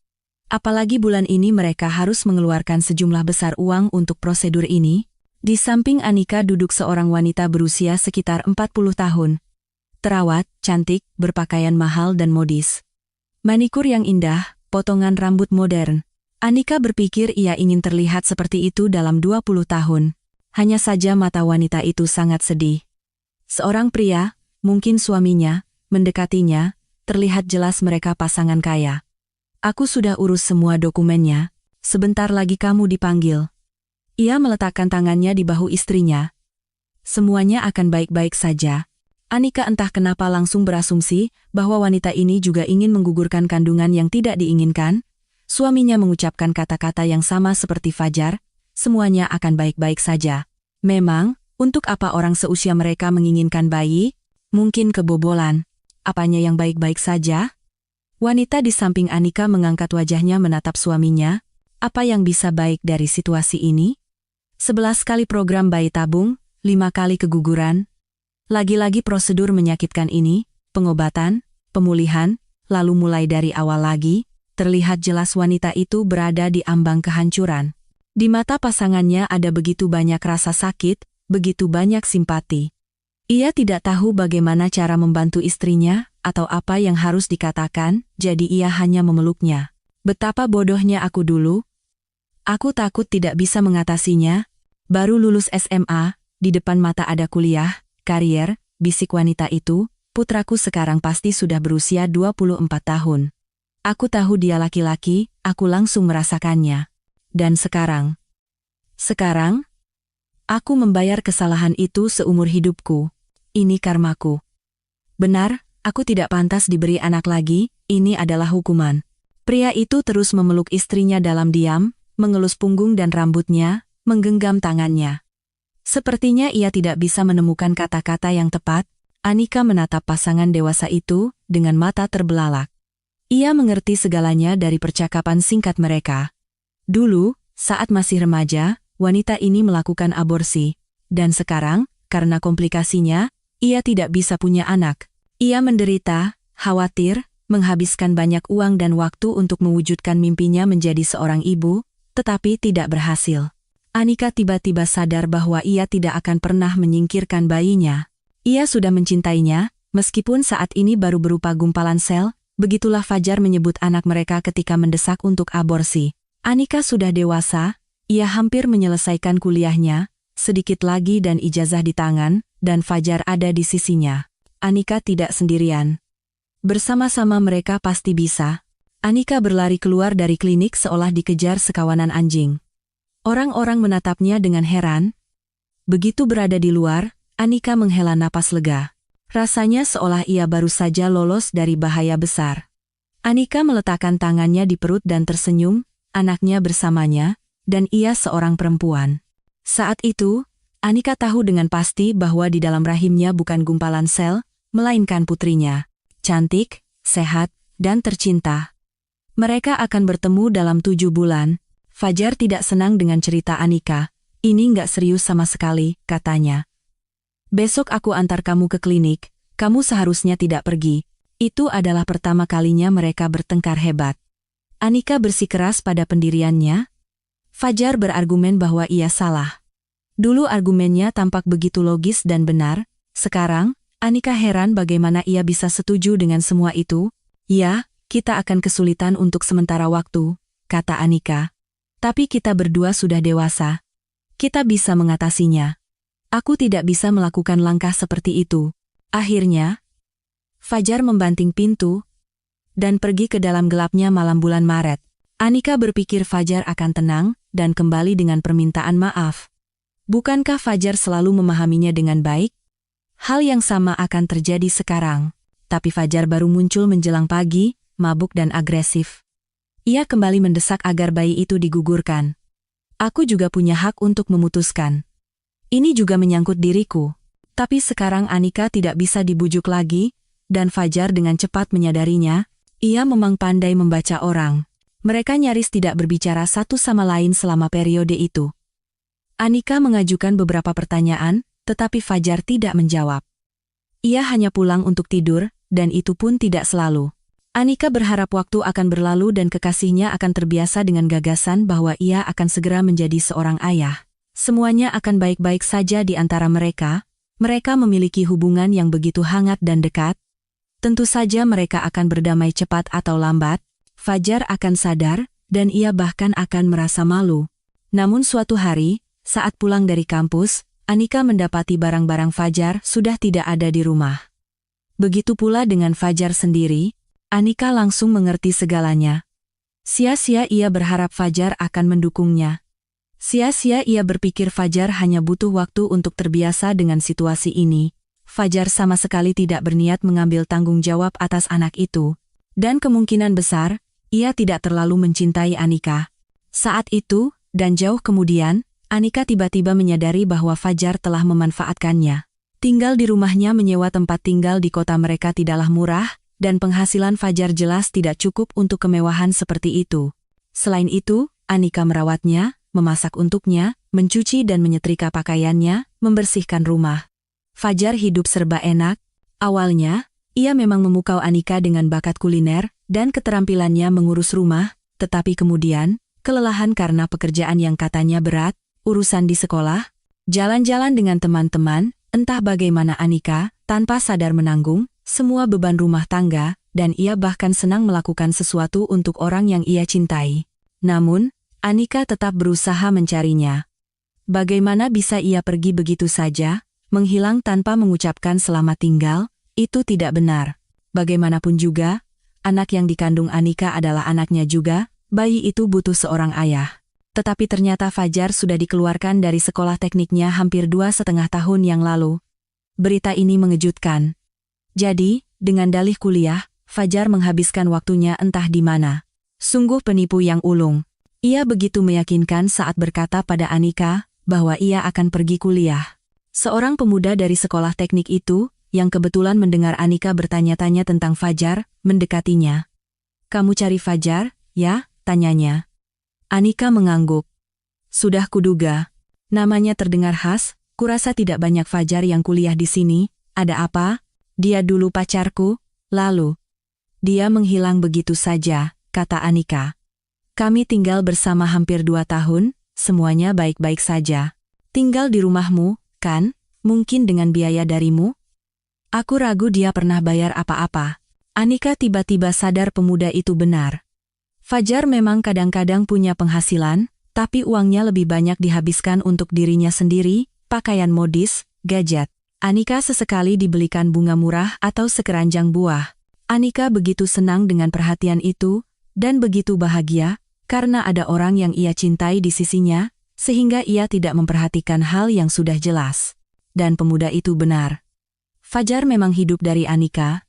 Apalagi bulan ini mereka harus mengeluarkan sejumlah besar uang untuk prosedur ini. Di samping Anika duduk seorang wanita berusia sekitar 40 tahun. Terawat, cantik, berpakaian mahal dan modis. Manikur yang indah, potongan rambut modern. Anika berpikir ia ingin terlihat seperti itu dalam 20 tahun. Hanya saja mata wanita itu sangat sedih. Seorang pria, mungkin suaminya, mendekatinya, terlihat jelas mereka pasangan kaya. Aku sudah urus semua dokumennya, sebentar lagi kamu dipanggil. Ia meletakkan tangannya di bahu istrinya. Semuanya akan baik-baik saja. Anika entah kenapa langsung berasumsi bahwa wanita ini juga ingin menggugurkan kandungan yang tidak diinginkan. Suaminya mengucapkan kata-kata yang sama seperti Fajar, semuanya akan baik-baik saja. Memang, untuk apa orang seusia mereka menginginkan bayi? Mungkin kebobolan. Apanya yang baik-baik saja? Wanita di samping Anika mengangkat wajahnya menatap suaminya. Apa yang bisa baik dari situasi ini? 11 kali program bayi tabung, 5 kali keguguran. Lagi-lagi prosedur menyakitkan ini, pengobatan, pemulihan, lalu mulai dari awal lagi, terlihat jelas wanita itu berada di ambang kehancuran. Di mata pasangannya ada begitu banyak rasa sakit, begitu banyak simpati. Ia tidak tahu bagaimana cara membantu istrinya, atau apa yang harus dikatakan, jadi ia hanya memeluknya. Betapa bodohnya aku dulu. Aku takut tidak bisa mengatasinya. Baru lulus SMA, di depan mata ada kuliah, karier, bisik wanita itu, putraku sekarang pasti sudah berusia 24 tahun. Aku tahu dia laki-laki, aku langsung merasakannya. Dan sekarang, aku membayar kesalahan itu seumur hidupku. Ini karmaku. Benar, aku tidak pantas diberi anak lagi, ini adalah hukuman. Pria itu terus memeluk istrinya dalam diam, mengelus punggung dan rambutnya, menggenggam tangannya. Sepertinya ia tidak bisa menemukan kata-kata yang tepat. Anika menatap pasangan dewasa itu dengan mata terbelalak. Ia mengerti segalanya dari percakapan singkat mereka. Dulu, saat masih remaja, wanita ini melakukan aborsi. Dan sekarang, karena komplikasinya, ia tidak bisa punya anak. Ia menderita, khawatir, menghabiskan banyak uang dan waktu untuk mewujudkan mimpinya menjadi seorang ibu, tetapi tidak berhasil. Anika tiba-tiba sadar bahwa ia tidak akan pernah menyingkirkan bayinya. Ia sudah mencintainya, meskipun saat ini baru berupa gumpalan sel, begitulah Fajar menyebut anak mereka ketika mendesak untuk aborsi. Anika sudah dewasa, ia hampir menyelesaikan kuliahnya, sedikit lagi dan ijazah di tangan, dan Fajar ada di sisinya. Anika tidak sendirian. Bersama-sama mereka pasti bisa. Anika berlari keluar dari klinik seolah dikejar sekawanan anjing. Orang-orang menatapnya dengan heran. Begitu berada di luar, Anika menghela napas lega. Rasanya seolah ia baru saja lolos dari bahaya besar. Anika meletakkan tangannya di perut dan tersenyum, anaknya bersamanya, dan ia seorang perempuan. Saat itu, Anika tahu dengan pasti bahwa di dalam rahimnya bukan gumpalan sel, melainkan putrinya. Cantik, sehat, dan tercinta. Mereka akan bertemu dalam 7 bulan. Fajar tidak senang dengan cerita Anika. Ini nggak serius sama sekali, katanya. Besok aku antar kamu ke klinik, kamu seharusnya tidak pergi. Itu adalah pertama kalinya mereka bertengkar hebat. Anika bersikeras pada pendiriannya. Fajar berargumen bahwa ia salah. Dulu argumennya tampak begitu logis dan benar, sekarang, Anika heran bagaimana ia bisa setuju dengan semua itu. Ya, kita akan kesulitan untuk sementara waktu, kata Anika. Tapi kita berdua sudah dewasa. Kita bisa mengatasinya. Aku tidak bisa melakukan langkah seperti itu. Akhirnya, Fajar membanting pintu dan pergi ke dalam gelapnya malam bulan Maret. Anika berpikir Fajar akan tenang dan kembali dengan permintaan maaf. Bukankah Fajar selalu memahaminya dengan baik? Hal yang sama akan terjadi sekarang. Tapi Fajar baru muncul menjelang pagi, mabuk dan agresif. Ia kembali mendesak agar bayi itu digugurkan. Aku juga punya hak untuk memutuskan. Ini juga menyangkut diriku. Tapi sekarang Anika tidak bisa dibujuk lagi, dan Fajar dengan cepat menyadarinya, ia memang pandai membaca orang. Mereka nyaris tidak berbicara satu sama lain selama periode itu. Anika mengajukan beberapa pertanyaan, tetapi Fajar tidak menjawab. Ia hanya pulang untuk tidur, dan itu pun tidak selalu. Anika berharap waktu akan berlalu dan kekasihnya akan terbiasa dengan gagasan bahwa ia akan segera menjadi seorang ayah. Semuanya akan baik-baik saja di antara mereka. Mereka memiliki hubungan yang begitu hangat dan dekat. Tentu saja mereka akan berdamai cepat atau lambat. Fajar akan sadar, dan ia bahkan akan merasa malu. Namun suatu hari, saat pulang dari kampus, Anika mendapati barang-barang Fajar sudah tidak ada di rumah. Begitu pula dengan Fajar sendiri, Anika langsung mengerti segalanya. Sia-sia ia berharap Fajar akan mendukungnya. Sia-sia ia berpikir Fajar hanya butuh waktu untuk terbiasa dengan situasi ini. Fajar sama sekali tidak berniat mengambil tanggung jawab atas anak itu. Dan kemungkinan besar, ia tidak terlalu mencintai Anika. Saat itu, dan jauh kemudian, Anika tiba-tiba menyadari bahwa Fajar telah memanfaatkannya. Tinggal di rumahnya menyewa tempat tinggal di kota mereka tidaklah murah, dan penghasilan Fajar jelas tidak cukup untuk kemewahan seperti itu. Selain itu, Anika merawatnya, memasak untuknya, mencuci dan menyetrika pakaiannya, membersihkan rumah. Fajar hidup serba enak. Awalnya, ia memang memukau Anika dengan bakat kuliner dan keterampilannya mengurus rumah, tetapi kemudian, kelelahan karena pekerjaan yang katanya berat, urusan di sekolah, jalan-jalan dengan teman-teman, entah bagaimana Anika, tanpa sadar menanggung semua beban rumah tangga, dan ia bahkan senang melakukan sesuatu untuk orang yang ia cintai. Namun, Anika tetap berusaha mencarinya. Bagaimana bisa ia pergi begitu saja, menghilang tanpa mengucapkan selamat tinggal? Itu tidak benar. Bagaimanapun juga, anak yang dikandung Anika adalah anaknya juga, bayi itu butuh seorang ayah. Tetapi ternyata Fajar sudah dikeluarkan dari sekolah tekniknya hampir 2,5 tahun yang lalu. Berita ini mengejutkan. Jadi, dengan dalih kuliah, Fajar menghabiskan waktunya entah di mana. Sungguh penipu yang ulung. Ia begitu meyakinkan saat berkata pada Anika bahwa ia akan pergi kuliah. Seorang pemuda dari sekolah teknik itu, yang kebetulan mendengar Anika bertanya-tanya tentang Fajar, mendekatinya. "Kamu cari Fajar, ya?" tanyanya. Anika mengangguk. "Sudah kuduga. Namanya terdengar khas, kurasa tidak banyak Fajar yang kuliah di sini. Ada apa? Dia dulu pacarku, lalu dia menghilang begitu saja," kata Anika. "Kami tinggal bersama hampir 2 tahun, semuanya baik-baik saja. Tinggal di rumahmu, kan? Mungkin dengan biaya darimu?" Aku ragu dia pernah bayar apa-apa. Anika tiba-tiba sadar pemuda itu benar. Fajar memang kadang-kadang punya penghasilan, tapi uangnya lebih banyak dihabiskan untuk dirinya sendiri, pakaian modis, gadget. Anika sesekali dibelikan bunga murah atau sekeranjang buah. Anika begitu senang dengan perhatian itu, dan begitu bahagia, karena ada orang yang ia cintai di sisinya, sehingga ia tidak memperhatikan hal yang sudah jelas. Dan pemuda itu benar. Fajar memang hidup dari Anika.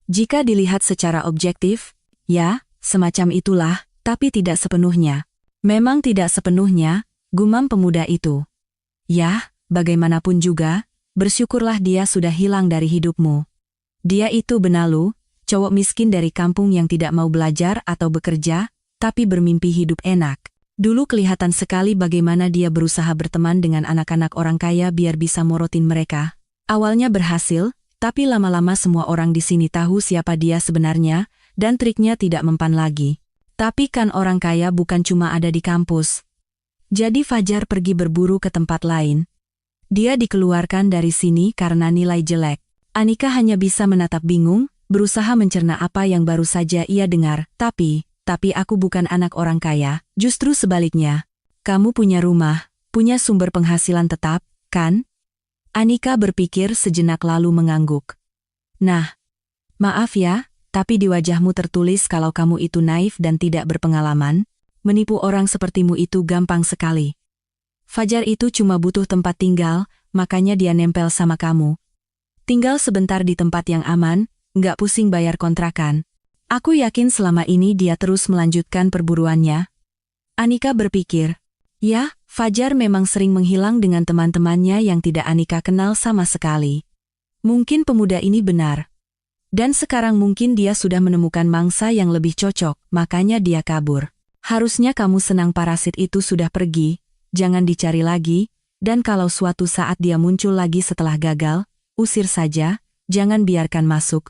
Jika dilihat secara objektif, ya, semacam itulah, tapi tidak sepenuhnya. Memang tidak sepenuhnya, gumam pemuda itu. "Ya, bagaimanapun juga, bersyukurlah dia sudah hilang dari hidupmu. Dia itu benalu, cowok miskin dari kampung yang tidak mau belajar atau bekerja, tapi bermimpi hidup enak. Dulu kelihatan sekali bagaimana dia berusaha berteman dengan anak-anak orang kaya biar bisa morotin mereka. Awalnya berhasil, tapi lama-lama semua orang di sini tahu siapa dia sebenarnya, dan triknya tidak mempan lagi. Tapi kan orang kaya bukan cuma ada di kampus. Jadi Fajar pergi berburu ke tempat lain. Dia dikeluarkan dari sini karena nilai jelek. Anika hanya bisa menatap bingung, berusaha mencerna apa yang baru saja ia dengar. Tapi aku bukan anak orang kaya, justru sebaliknya. Kamu punya rumah, punya sumber penghasilan tetap, kan?" Anika berpikir sejenak lalu mengangguk. "Nah, maaf ya, tapi di wajahmu tertulis kalau kamu itu naif dan tidak berpengalaman. Menipu orang sepertimu itu gampang sekali. Fajar itu cuma butuh tempat tinggal, makanya dia nempel sama kamu. Tinggal sebentar di tempat yang aman, nggak pusing bayar kontrakan. Aku yakin selama ini dia terus melanjutkan perburuannya." Anika berpikir, ya, Fajar memang sering menghilang dengan teman-temannya yang tidak Anika kenal sama sekali. Mungkin pemuda ini benar. Dan sekarang mungkin dia sudah menemukan mangsa yang lebih cocok, makanya dia kabur. Harusnya kamu senang parasit itu sudah pergi, jangan dicari lagi, dan kalau suatu saat dia muncul lagi setelah gagal, usir saja, jangan biarkan masuk.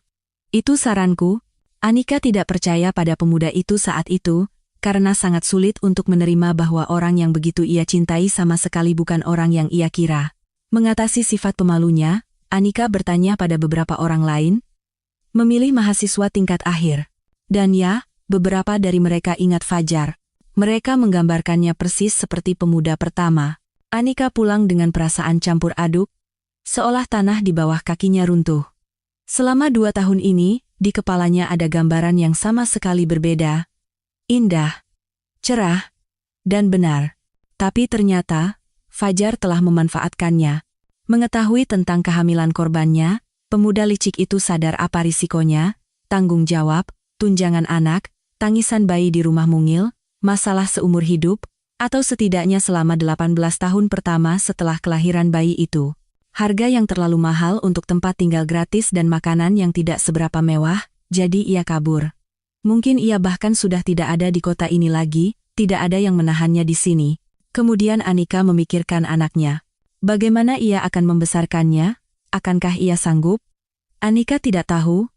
Itu saranku. Anika tidak percaya pada pemuda itu saat itu, karena sangat sulit untuk menerima bahwa orang yang begitu ia cintai sama sekali bukan orang yang ia kira. Mengatasi sifat pemalunya, Anika bertanya pada beberapa orang lain, memilih mahasiswa tingkat akhir. Dan ya, beberapa dari mereka ingat Fajar. Mereka menggambarkannya persis seperti pemuda pertama. Anika pulang dengan perasaan campur aduk, seolah tanah di bawah kakinya runtuh. Selama 2 tahun ini, di kepalanya ada gambaran yang sama sekali berbeda. Indah, cerah, dan benar. Tapi ternyata, Fajar telah memanfaatkannya. Mengetahui tentang kehamilan korbannya, pemuda licik itu sadar apa risikonya, tanggung jawab, tunjangan anak, tangisan bayi di rumah mungil, masalah seumur hidup, atau setidaknya selama 18 tahun pertama setelah kelahiran bayi itu. Harga yang terlalu mahal untuk tempat tinggal gratis dan makanan yang tidak seberapa mewah, jadi ia kabur. Mungkin ia bahkan sudah tidak ada di kota ini lagi, tidak ada yang menahannya di sini. Kemudian Anika memikirkan anaknya. Bagaimana ia akan membesarkannya? Akankah ia sanggup? Anika tidak tahu,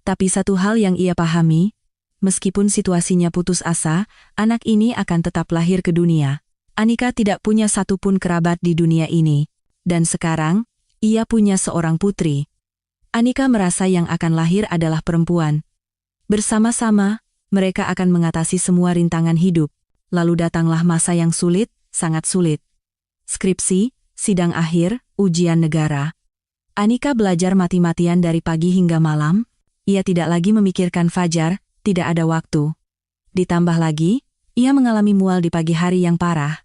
tapi satu hal yang ia pahami, meskipun situasinya putus asa, anak ini akan tetap lahir ke dunia. Anika tidak punya satupun kerabat di dunia ini. Dan sekarang, ia punya seorang putri. Anika merasa yang akan lahir adalah perempuan. Bersama-sama, mereka akan mengatasi semua rintangan hidup. Lalu datanglah masa yang sulit, sangat sulit. Skripsi, sidang akhir, ujian negara. Anika belajar mati-matian dari pagi hingga malam. Ia tidak lagi memikirkan Fajar, tidak ada waktu. Ditambah lagi, ia mengalami mual di pagi hari yang parah.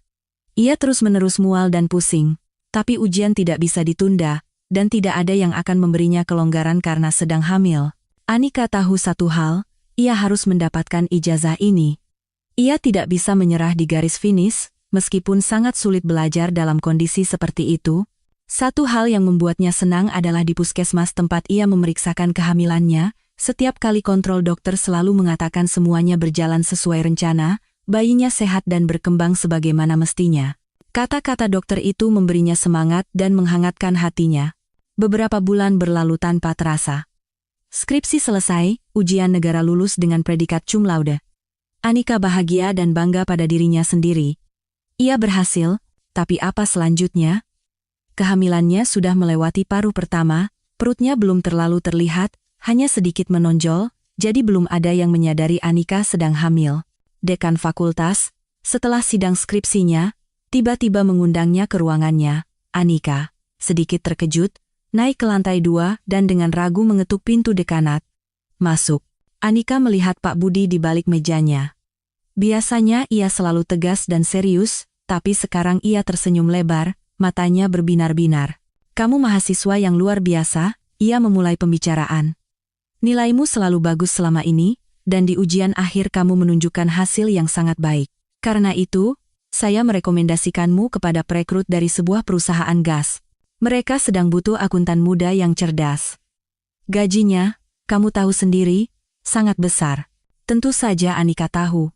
Ia terus-menerus mual dan pusing. Tapi ujian tidak bisa ditunda, dan tidak ada yang akan memberinya kelonggaran karena sedang hamil. Anika tahu satu hal, ia harus mendapatkan ijazah ini. Ia tidak bisa menyerah di garis finish, meskipun sangat sulit belajar dalam kondisi seperti itu. Satu hal yang membuatnya senang adalah di puskesmas tempat ia memeriksakan kehamilannya, setiap kali kontrol dokter selalu mengatakan semuanya berjalan sesuai rencana, bayinya sehat dan berkembang sebagaimana mestinya. Kata-kata dokter itu memberinya semangat dan menghangatkan hatinya. Beberapa bulan berlalu tanpa terasa. Skripsi selesai, ujian negara lulus dengan predikat cum laude. Anika bahagia dan bangga pada dirinya sendiri. Ia berhasil, tapi apa selanjutnya? Kehamilannya sudah melewati paruh pertama, perutnya belum terlalu terlihat, hanya sedikit menonjol, jadi belum ada yang menyadari Anika sedang hamil. Dekan fakultas, setelah sidang skripsinya, tiba-tiba mengundangnya ke ruangannya. Anika, sedikit terkejut, naik ke lantai 2 dan dengan ragu mengetuk pintu dekanat. Masuk. Anika melihat Pak Budi di balik mejanya. Biasanya ia selalu tegas dan serius, tapi sekarang ia tersenyum lebar, matanya berbinar-binar. Kamu mahasiswa yang luar biasa, ia memulai pembicaraan. Nilaimu selalu bagus selama ini, dan di ujian akhir kamu menunjukkan hasil yang sangat baik. Karena itu, saya merekomendasikanmu kepada perekrut dari sebuah perusahaan gas. Mereka sedang butuh akuntan muda yang cerdas. Gajinya, kamu tahu sendiri, sangat besar. Tentu saja Anika tahu.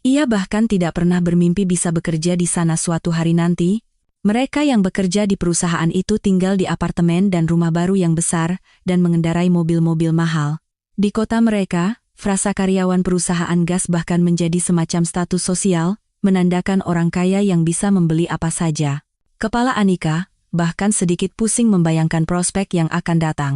Ia bahkan tidak pernah bermimpi bisa bekerja di sana suatu hari nanti. Mereka yang bekerja di perusahaan itu tinggal di apartemen dan rumah baru yang besar, dan mengendarai mobil-mobil mahal. Di kota mereka, frasa karyawan perusahaan gas bahkan menjadi semacam status sosial, menandakan orang kaya yang bisa membeli apa saja. Kepala Anika bahkan sedikit pusing membayangkan prospek yang akan datang.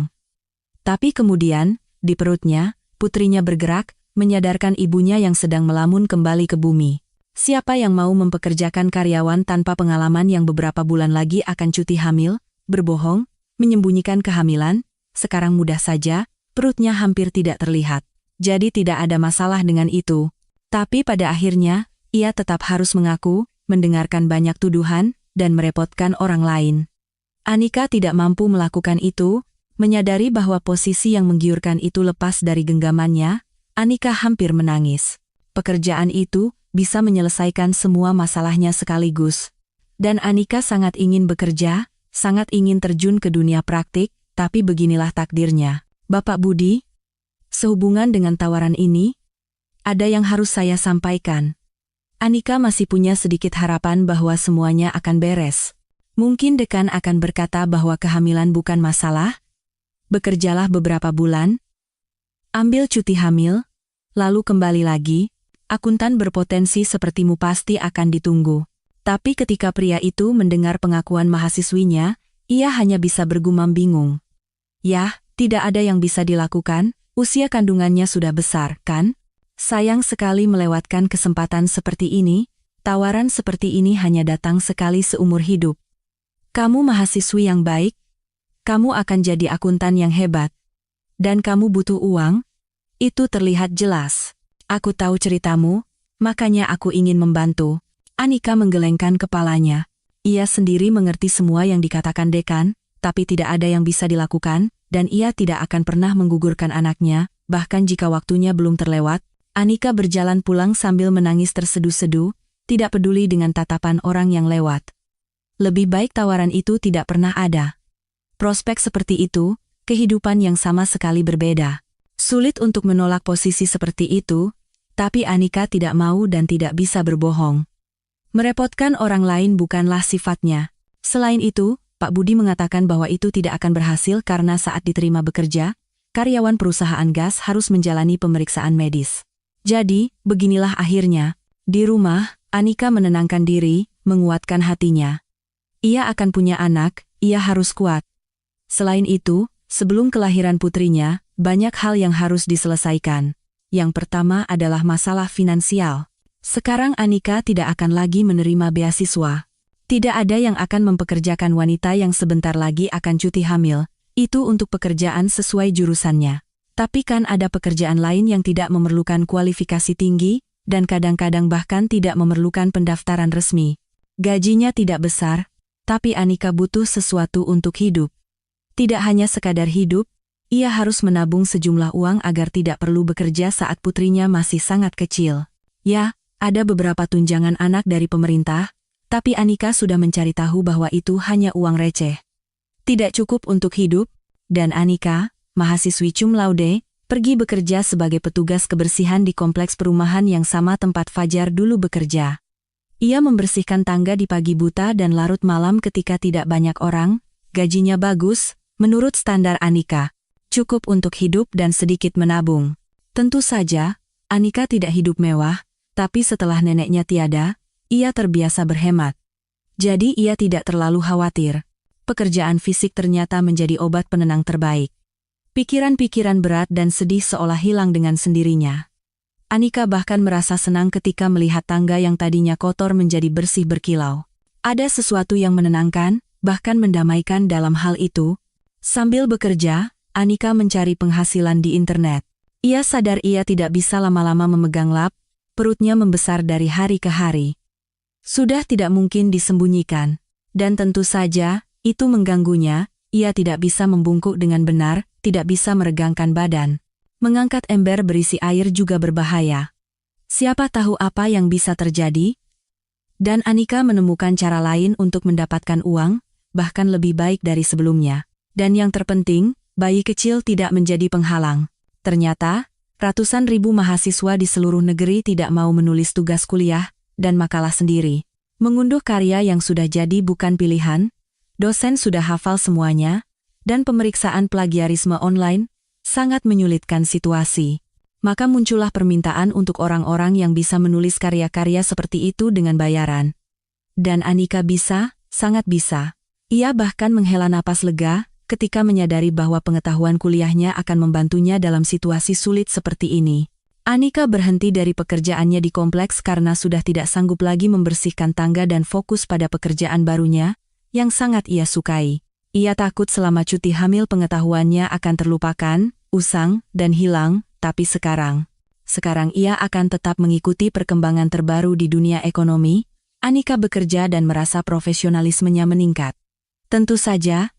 Tapi kemudian, di perutnya, putrinya bergerak, menyadarkan ibunya yang sedang melamun kembali ke bumi. Siapa yang mau mempekerjakan karyawan tanpa pengalaman yang beberapa bulan lagi akan cuti hamil, berbohong, menyembunyikan kehamilan? Sekarang mudah saja, perutnya hampir tidak terlihat. Jadi tidak ada masalah dengan itu. Tapi pada akhirnya, ia tetap harus mengaku, mendengarkan banyak tuduhan, dan merepotkan orang lain. Anika tidak mampu melakukan itu, menyadari bahwa posisi yang menggiurkan itu lepas dari genggamannya. Anika hampir menangis. Pekerjaan itu bisa menyelesaikan semua masalahnya sekaligus. Dan Anika sangat ingin bekerja, sangat ingin terjun ke dunia praktik, tapi beginilah takdirnya. Bapak Budi, sehubungan dengan tawaran ini, ada yang harus saya sampaikan. Anika masih punya sedikit harapan bahwa semuanya akan beres. Mungkin dekan akan berkata bahwa kehamilan bukan masalah. Bekerjalah beberapa bulan, ambil cuti hamil, lalu kembali lagi, akuntan berpotensi sepertimu pasti akan ditunggu. Tapi ketika pria itu mendengar pengakuan mahasiswinya, ia hanya bisa bergumam bingung. Yah, tidak ada yang bisa dilakukan, usia kandungannya sudah besar, kan? Sayang sekali melewatkan kesempatan seperti ini, tawaran seperti ini hanya datang sekali seumur hidup. Kamu mahasiswi yang baik, kamu akan jadi akuntan yang hebat. Dan kamu butuh uang? Itu terlihat jelas. Aku tahu ceritamu, makanya aku ingin membantu. Anika menggelengkan kepalanya. Ia sendiri mengerti semua yang dikatakan dekan, tapi tidak ada yang bisa dilakukan, dan ia tidak akan pernah menggugurkan anaknya, bahkan jika waktunya belum terlewat. Anika berjalan pulang sambil menangis terseduh-seduh, tidak peduli dengan tatapan orang yang lewat. Lebih baik tawaran itu tidak pernah ada. Prospek seperti itu, kehidupan yang sama sekali berbeda. Sulit untuk menolak posisi seperti itu, tapi Anika tidak mau dan tidak bisa berbohong. Merepotkan orang lain bukanlah sifatnya. Selain itu, Pak Budi mengatakan bahwa itu tidak akan berhasil karena saat diterima bekerja, karyawan perusahaan gas harus menjalani pemeriksaan medis. Jadi, beginilah akhirnya. Di rumah, Anika menenangkan diri, menguatkan hatinya. Ia akan punya anak, ia harus kuat. Selain itu, sebelum kelahiran putrinya, banyak hal yang harus diselesaikan. Yang pertama adalah masalah finansial. Sekarang Anika tidak akan lagi menerima beasiswa. Tidak ada yang akan mempekerjakan wanita yang sebentar lagi akan cuti hamil, itu untuk pekerjaan sesuai jurusannya. Tapi kan ada pekerjaan lain yang tidak memerlukan kualifikasi tinggi, dan kadang-kadang bahkan tidak memerlukan pendaftaran resmi. Gajinya tidak besar, tapi Anika butuh sesuatu untuk hidup. Tidak hanya sekadar hidup, ia harus menabung sejumlah uang agar tidak perlu bekerja saat putrinya masih sangat kecil. Ya, ada beberapa tunjangan anak dari pemerintah, tapi Anika sudah mencari tahu bahwa itu hanya uang receh. Tidak cukup untuk hidup, dan Anika, mahasiswi cum laude, pergi bekerja sebagai petugas kebersihan di kompleks perumahan yang sama tempat Fajar dulu bekerja. Ia membersihkan tangga di pagi buta dan larut malam ketika tidak banyak orang, gajinya bagus, menurut standar Anika. Cukup untuk hidup dan sedikit menabung. Tentu saja, Anika tidak hidup mewah, tapi setelah neneknya tiada, ia terbiasa berhemat. Jadi ia tidak terlalu khawatir. Pekerjaan fisik ternyata menjadi obat penenang terbaik. Pikiran-pikiran berat dan sedih seolah hilang dengan sendirinya. Anika bahkan merasa senang ketika melihat tangga yang tadinya kotor menjadi bersih berkilau. Ada sesuatu yang menenangkan, bahkan mendamaikan dalam hal itu. Sambil bekerja, Anika mencari penghasilan di internet. Ia sadar ia tidak bisa lama-lama memegang lap, perutnya membesar dari hari ke hari. Sudah tidak mungkin disembunyikan. Dan tentu saja, itu mengganggunya, ia tidak bisa membungkuk dengan benar, tidak bisa meregangkan badan. Mengangkat ember berisi air juga berbahaya. Siapa tahu apa yang bisa terjadi? Dan Anika menemukan cara lain untuk mendapatkan uang, bahkan lebih baik dari sebelumnya. Dan yang terpenting, bayi kecil tidak menjadi penghalang. Ternyata, ratusan ribu mahasiswa di seluruh negeri tidak mau menulis tugas kuliah dan makalah sendiri. Mengunduh karya yang sudah jadi bukan pilihan, dosen sudah hafal semuanya, dan pemeriksaan plagiarisme online sangat menyulitkan situasi. Maka muncullah permintaan untuk orang-orang yang bisa menulis karya-karya seperti itu dengan bayaran. Dan Anika bisa, sangat bisa. Ia bahkan menghela napas lega ketika menyadari bahwa pengetahuan kuliahnya akan membantunya dalam situasi sulit seperti ini. Anika berhenti dari pekerjaannya di kompleks karena sudah tidak sanggup lagi membersihkan tangga dan fokus pada pekerjaan barunya, yang sangat ia sukai. Ia takut selama cuti hamil pengetahuannya akan terlupakan, usang, dan hilang, tapi sekarang ia akan tetap mengikuti perkembangan terbaru di dunia ekonomi. Anika bekerja dan merasa profesionalismenya meningkat. Tentu saja,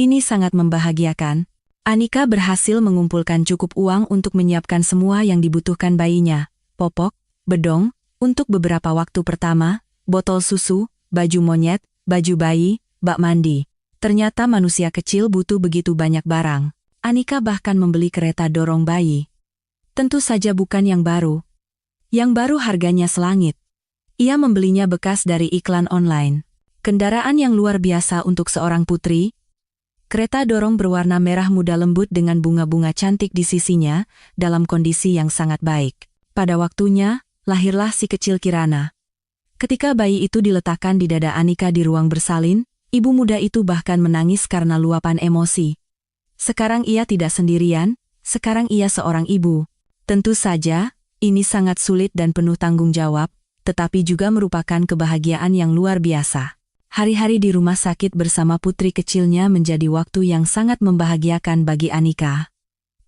ini sangat membahagiakan. Anika berhasil mengumpulkan cukup uang untuk menyiapkan semua yang dibutuhkan bayinya, popok, bedong, untuk beberapa waktu pertama, botol susu, baju monyet, baju bayi, bak mandi. Ternyata manusia kecil butuh begitu banyak barang. Anika bahkan membeli kereta dorong bayi. Tentu saja bukan yang baru. Yang baru harganya selangit. Ia membelinya bekas dari iklan online. Kendaraan yang luar biasa untuk seorang putri. Kereta dorong berwarna merah muda lembut dengan bunga-bunga cantik di sisinya, dalam kondisi yang sangat baik. Pada waktunya, lahirlah si kecil Kirana. Ketika bayi itu diletakkan di dada Anika di ruang bersalin, ibu muda itu bahkan menangis karena luapan emosi. Sekarang ia tidak sendirian, sekarang ia seorang ibu. Tentu saja, ini sangat sulit dan penuh tanggung jawab, tetapi juga merupakan kebahagiaan yang luar biasa. Hari-hari di rumah sakit bersama putri kecilnya menjadi waktu yang sangat membahagiakan bagi Anika.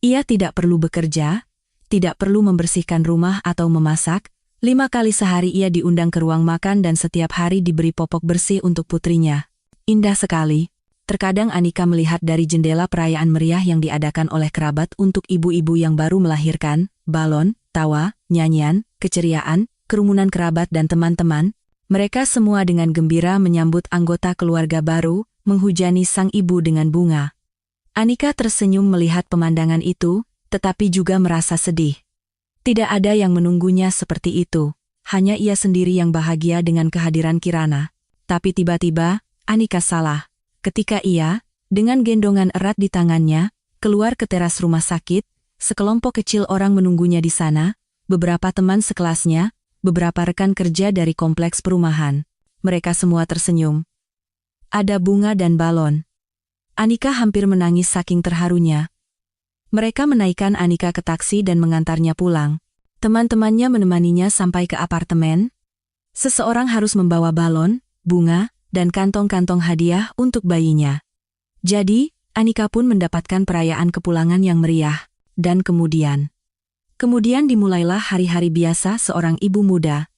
Ia tidak perlu bekerja, tidak perlu membersihkan rumah atau memasak. 5 kali sehari ia diundang ke ruang makan dan setiap hari diberi popok bersih untuk putrinya. Indah sekali. Terkadang Anika melihat dari jendela perayaan meriah yang diadakan oleh kerabat untuk ibu-ibu yang baru melahirkan, balon, tawa, nyanyian, keceriaan, kerumunan kerabat dan teman-teman. Mereka semua dengan gembira menyambut anggota keluarga baru, menghujani sang ibu dengan bunga. Anika tersenyum melihat pemandangan itu, tetapi juga merasa sedih. Tidak ada yang menunggunya seperti itu, hanya ia sendiri yang bahagia dengan kehadiran Kirana. Tapi tiba-tiba, Anika salah. Ketika ia, dengan gendongan erat di tangannya, keluar ke teras rumah sakit, sekelompok kecil orang menunggunya di sana, beberapa teman sekelasnya, beberapa rekan kerja dari kompleks perumahan. Mereka semua tersenyum. Ada bunga dan balon. Anika hampir menangis saking terharunya. Mereka menaikkan Anika ke taksi dan mengantarnya pulang. Teman-temannya menemaninya sampai ke apartemen. Seseorang harus membawa balon, bunga, dan kantong-kantong hadiah untuk bayinya. Jadi, Anika pun mendapatkan perayaan kepulangan yang meriah. Dan kemudian dimulailah hari-hari biasa seorang ibu muda.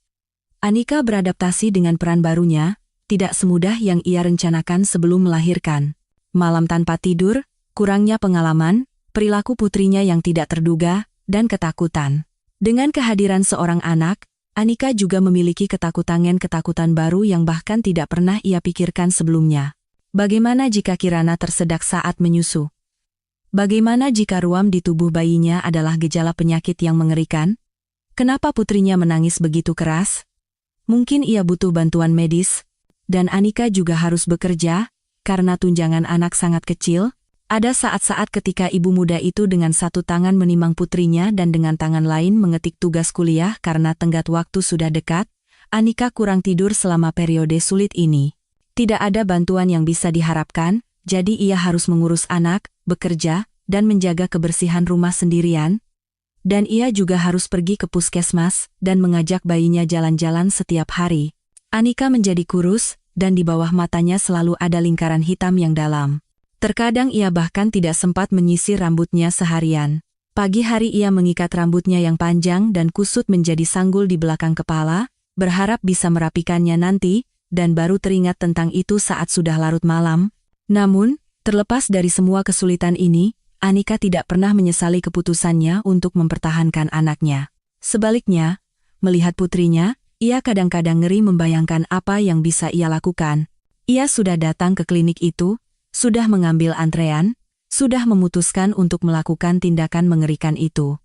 Anika beradaptasi dengan peran barunya, tidak semudah yang ia rencanakan sebelum melahirkan. Malam tanpa tidur, kurangnya pengalaman, perilaku putrinya yang tidak terduga, dan ketakutan. Dengan kehadiran seorang anak, Anika juga memiliki ketakutan baru yang bahkan tidak pernah ia pikirkan sebelumnya. Bagaimana jika Kirana tersedak saat menyusu? Bagaimana jika ruam di tubuh bayinya adalah gejala penyakit yang mengerikan? Kenapa putrinya menangis begitu keras? Mungkin ia butuh bantuan medis, dan Anika juga harus bekerja, karena tunjangan anak sangat kecil. Ada saat-saat ketika ibu muda itu dengan satu tangan menimang putrinya dan dengan tangan lain mengetik tugas kuliah karena tenggat waktu sudah dekat. Anika kurang tidur selama periode sulit ini. Tidak ada bantuan yang bisa diharapkan, jadi ia harus mengurus anak, bekerja, dan menjaga kebersihan rumah sendirian. Dan ia juga harus pergi ke puskesmas dan mengajak bayinya jalan-jalan setiap hari. Anika menjadi kurus, dan di bawah matanya selalu ada lingkaran hitam yang dalam. Terkadang ia bahkan tidak sempat menyisir rambutnya seharian. Pagi hari ia mengikat rambutnya yang panjang dan kusut menjadi sanggul di belakang kepala, berharap bisa merapikannya nanti, dan baru teringat tentang itu saat sudah larut malam. Namun, terlepas dari semua kesulitan ini, Anika tidak pernah menyesali keputusannya untuk mempertahankan anaknya. Sebaliknya, melihat putrinya, ia kadang-kadang ngeri membayangkan apa yang bisa ia lakukan. Ia sudah datang ke klinik itu, sudah mengambil antrean, sudah memutuskan untuk melakukan tindakan mengerikan itu.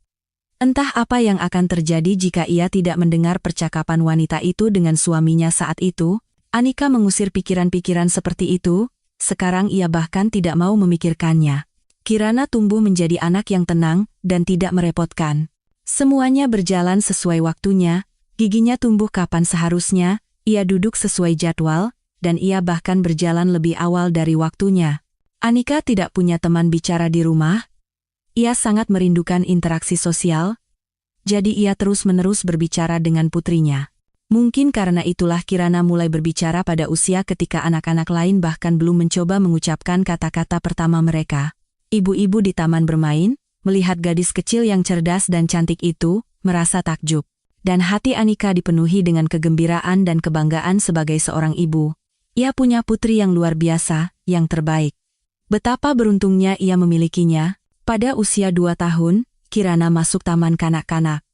Entah apa yang akan terjadi jika ia tidak mendengar percakapan wanita itu dengan suaminya saat itu. Anika mengusir pikiran-pikiran seperti itu, sekarang ia bahkan tidak mau memikirkannya. Kirana tumbuh menjadi anak yang tenang dan tidak merepotkan. Semuanya berjalan sesuai waktunya, giginya tumbuh kapan seharusnya, ia duduk sesuai jadwal, dan ia bahkan berjalan lebih awal dari waktunya. Anika tidak punya teman bicara di rumah. Ia sangat merindukan interaksi sosial, jadi ia terus-menerus berbicara dengan putrinya. Mungkin karena itulah Kirana mulai berbicara pada usia ketika anak-anak lain bahkan belum mencoba mengucapkan kata-kata pertama mereka. Ibu-ibu di taman bermain, melihat gadis kecil yang cerdas dan cantik itu, merasa takjub. Dan hati Anika dipenuhi dengan kegembiraan dan kebanggaan sebagai seorang ibu. Ia punya putri yang luar biasa, yang terbaik. Betapa beruntungnya ia memilikinya. Pada usia 2 tahun, Kirana masuk taman kanak-kanak.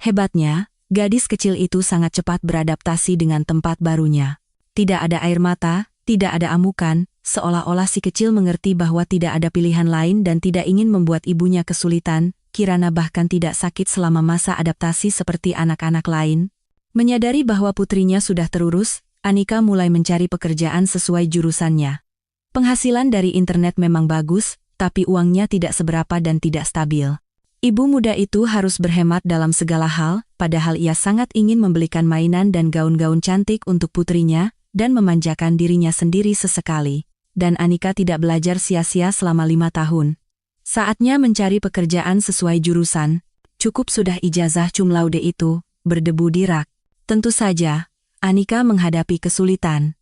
Hebatnya, gadis kecil itu sangat cepat beradaptasi dengan tempat barunya. Tidak ada air mata, tidak ada amukan, seolah-olah si kecil mengerti bahwa tidak ada pilihan lain dan tidak ingin membuat ibunya kesulitan. Kirana bahkan tidak sakit selama masa adaptasi seperti anak-anak lain. Menyadari bahwa putrinya sudah terurus, Anika mulai mencari pekerjaan sesuai jurusannya. Penghasilan dari internet memang bagus, tapi uangnya tidak seberapa dan tidak stabil. Ibu muda itu harus berhemat dalam segala hal, padahal ia sangat ingin membelikan mainan dan gaun-gaun cantik untuk putrinya, dan memanjakan dirinya sendiri sesekali. Dan Anika tidak belajar sia-sia selama 5 tahun. Saatnya mencari pekerjaan sesuai jurusan. Cukup sudah ijazah cum laude itu, berdebu di rak. Tentu saja, Anika menghadapi kesulitan.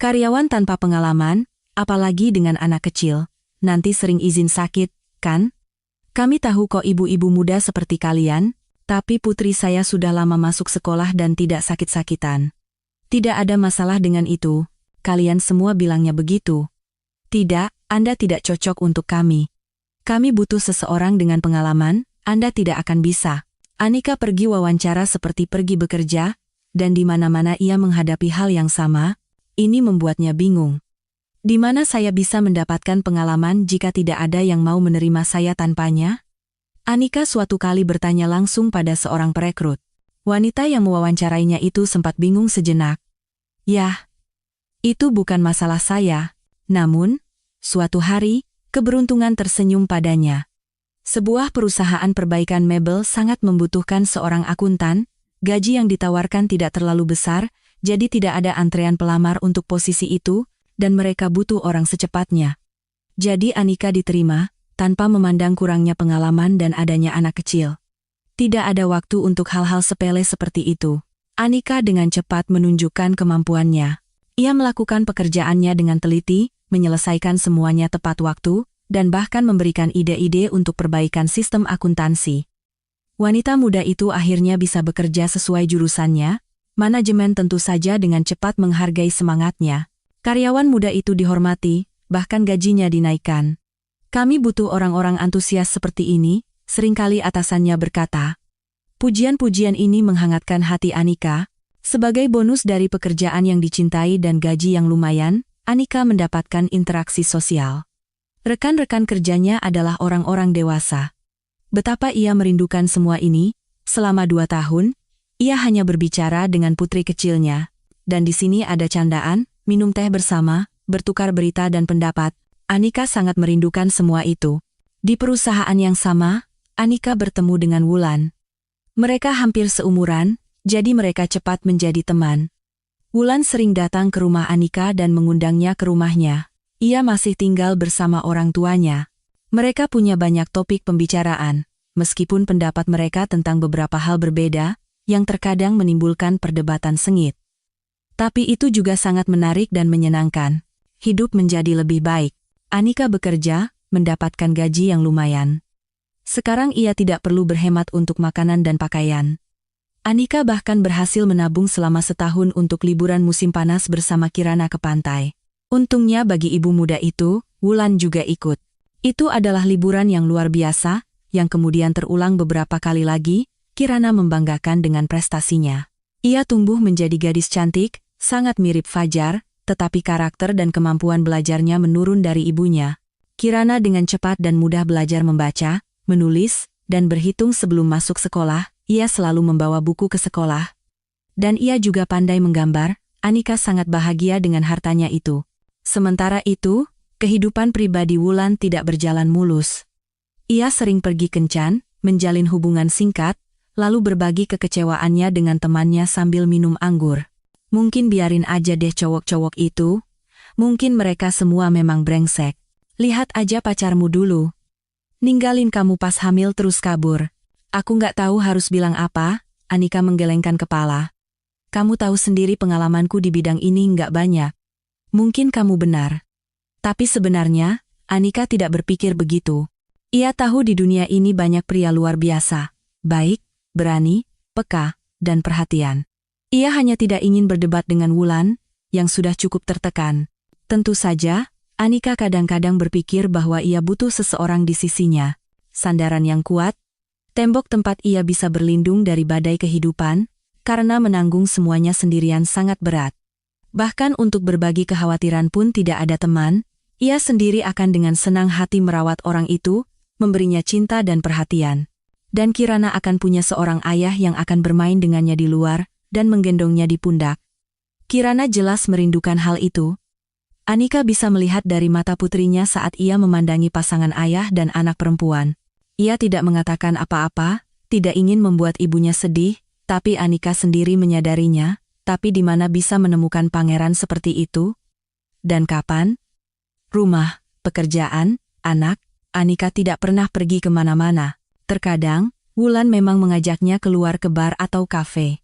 Karyawan tanpa pengalaman, apalagi dengan anak kecil, nanti sering izin sakit, kan? Kami tahu kok ibu-ibu muda seperti kalian, tapi putri saya sudah lama masuk sekolah dan tidak sakit-sakitan. Tidak ada masalah dengan itu, kalian semua bilangnya begitu. Tidak, Anda tidak cocok untuk kami. Kami butuh seseorang dengan pengalaman, Anda tidak akan bisa. Anika pergi wawancara seperti pergi bekerja, dan di mana-mana ia menghadapi hal yang sama, ini membuatnya bingung. Di mana saya bisa mendapatkan pengalaman jika tidak ada yang mau menerima saya tanpanya? Anika suatu kali bertanya langsung pada seorang perekrut. Wanita yang mewawancarainya itu sempat bingung sejenak. Yah, itu bukan masalah saya. Namun, suatu hari, keberuntungan tersenyum padanya. Sebuah perusahaan perbaikan mebel sangat membutuhkan seorang akuntan, gaji yang ditawarkan tidak terlalu besar, jadi tidak ada antrean pelamar untuk posisi itu, dan mereka butuh orang secepatnya. Jadi Anika diterima, tanpa memandang kurangnya pengalaman dan adanya anak kecil. Tidak ada waktu untuk hal-hal sepele seperti itu. Anika dengan cepat menunjukkan kemampuannya. Ia melakukan pekerjaannya dengan teliti, menyelesaikan semuanya tepat waktu, dan bahkan memberikan ide-ide untuk perbaikan sistem akuntansi. Wanita muda itu akhirnya bisa bekerja sesuai jurusannya, manajemen tentu saja dengan cepat menghargai semangatnya. Karyawan muda itu dihormati, bahkan gajinya dinaikkan. Kami butuh orang-orang antusias seperti ini, seringkali atasannya berkata. Pujian-pujian ini menghangatkan hati Anika. Sebagai bonus dari pekerjaan yang dicintai dan gaji yang lumayan, Anika mendapatkan interaksi sosial. Rekan-rekan kerjanya adalah orang-orang dewasa. Betapa ia merindukan semua ini, selama 2 tahun, ia hanya berbicara dengan putri kecilnya. Dan di sini ada candaan, minum teh bersama, bertukar berita dan pendapat. Anika sangat merindukan semua itu. Di perusahaan yang sama, Anika bertemu dengan Wulan. Mereka hampir seumuran, jadi mereka cepat menjadi teman. Wulan sering datang ke rumah Anika dan mengundangnya ke rumahnya. Ia masih tinggal bersama orang tuanya. Mereka punya banyak topik pembicaraan, meskipun pendapat mereka tentang beberapa hal berbeda, yang terkadang menimbulkan perdebatan sengit. Tapi itu juga sangat menarik dan menyenangkan. Hidup menjadi lebih baik. Anika bekerja, mendapatkan gaji yang lumayan. Sekarang ia tidak perlu berhemat untuk makanan dan pakaian. Anika bahkan berhasil menabung selama setahun untuk liburan musim panas bersama Kirana ke pantai. Untungnya bagi ibu muda itu, Wulan juga ikut. Itu adalah liburan yang luar biasa, yang kemudian terulang beberapa kali lagi. Kirana membanggakan dengan prestasinya. Ia tumbuh menjadi gadis cantik, sangat mirip Fajar, tetapi karakter dan kemampuan belajarnya menurun dari ibunya. Kirana dengan cepat dan mudah belajar membaca, menulis, dan berhitung sebelum masuk sekolah. Ia selalu membawa buku ke sekolah. Dan ia juga pandai menggambar. Anika sangat bahagia dengan hartanya itu. Sementara itu, kehidupan pribadi Wulan tidak berjalan mulus. Ia sering pergi kencan, menjalin hubungan singkat, lalu berbagi kekecewaannya dengan temannya sambil minum anggur. Mungkin biarin aja deh cowok-cowok itu. Mungkin mereka semua memang brengsek. Lihat aja pacarmu dulu. Ninggalin kamu pas hamil terus kabur. Aku nggak tahu harus bilang apa, Anika menggelengkan kepala. Kamu tahu sendiri pengalamanku di bidang ini nggak banyak. Mungkin kamu benar. Tapi sebenarnya, Anika tidak berpikir begitu. Ia tahu di dunia ini banyak pria luar biasa. Baik, berani, peka, dan perhatian. Ia hanya tidak ingin berdebat dengan Wulan, yang sudah cukup tertekan. Tentu saja, Anika kadang-kadang berpikir bahwa ia butuh seseorang di sisinya. Sandaran yang kuat, tembok tempat ia bisa berlindung dari badai kehidupan, karena menanggung semuanya sendirian sangat berat. Bahkan untuk berbagi kekhawatiran pun tidak ada teman, ia sendiri akan dengan senang hati merawat orang itu, memberinya cinta dan perhatian. Dan Kirana akan punya seorang ayah yang akan bermain dengannya di luar, dan menggendongnya di pundak. Kirana jelas merindukan hal itu. Anika bisa melihat dari mata putrinya saat ia memandangi pasangan ayah dan anak perempuan. Ia tidak mengatakan apa-apa, tidak ingin membuat ibunya sedih, tapi Anika sendiri menyadarinya, tapi di mana bisa menemukan pangeran seperti itu? Dan kapan? Rumah, pekerjaan, anak, Anika tidak pernah pergi kemana-mana. Terkadang, Wulan memang mengajaknya keluar ke bar atau kafe.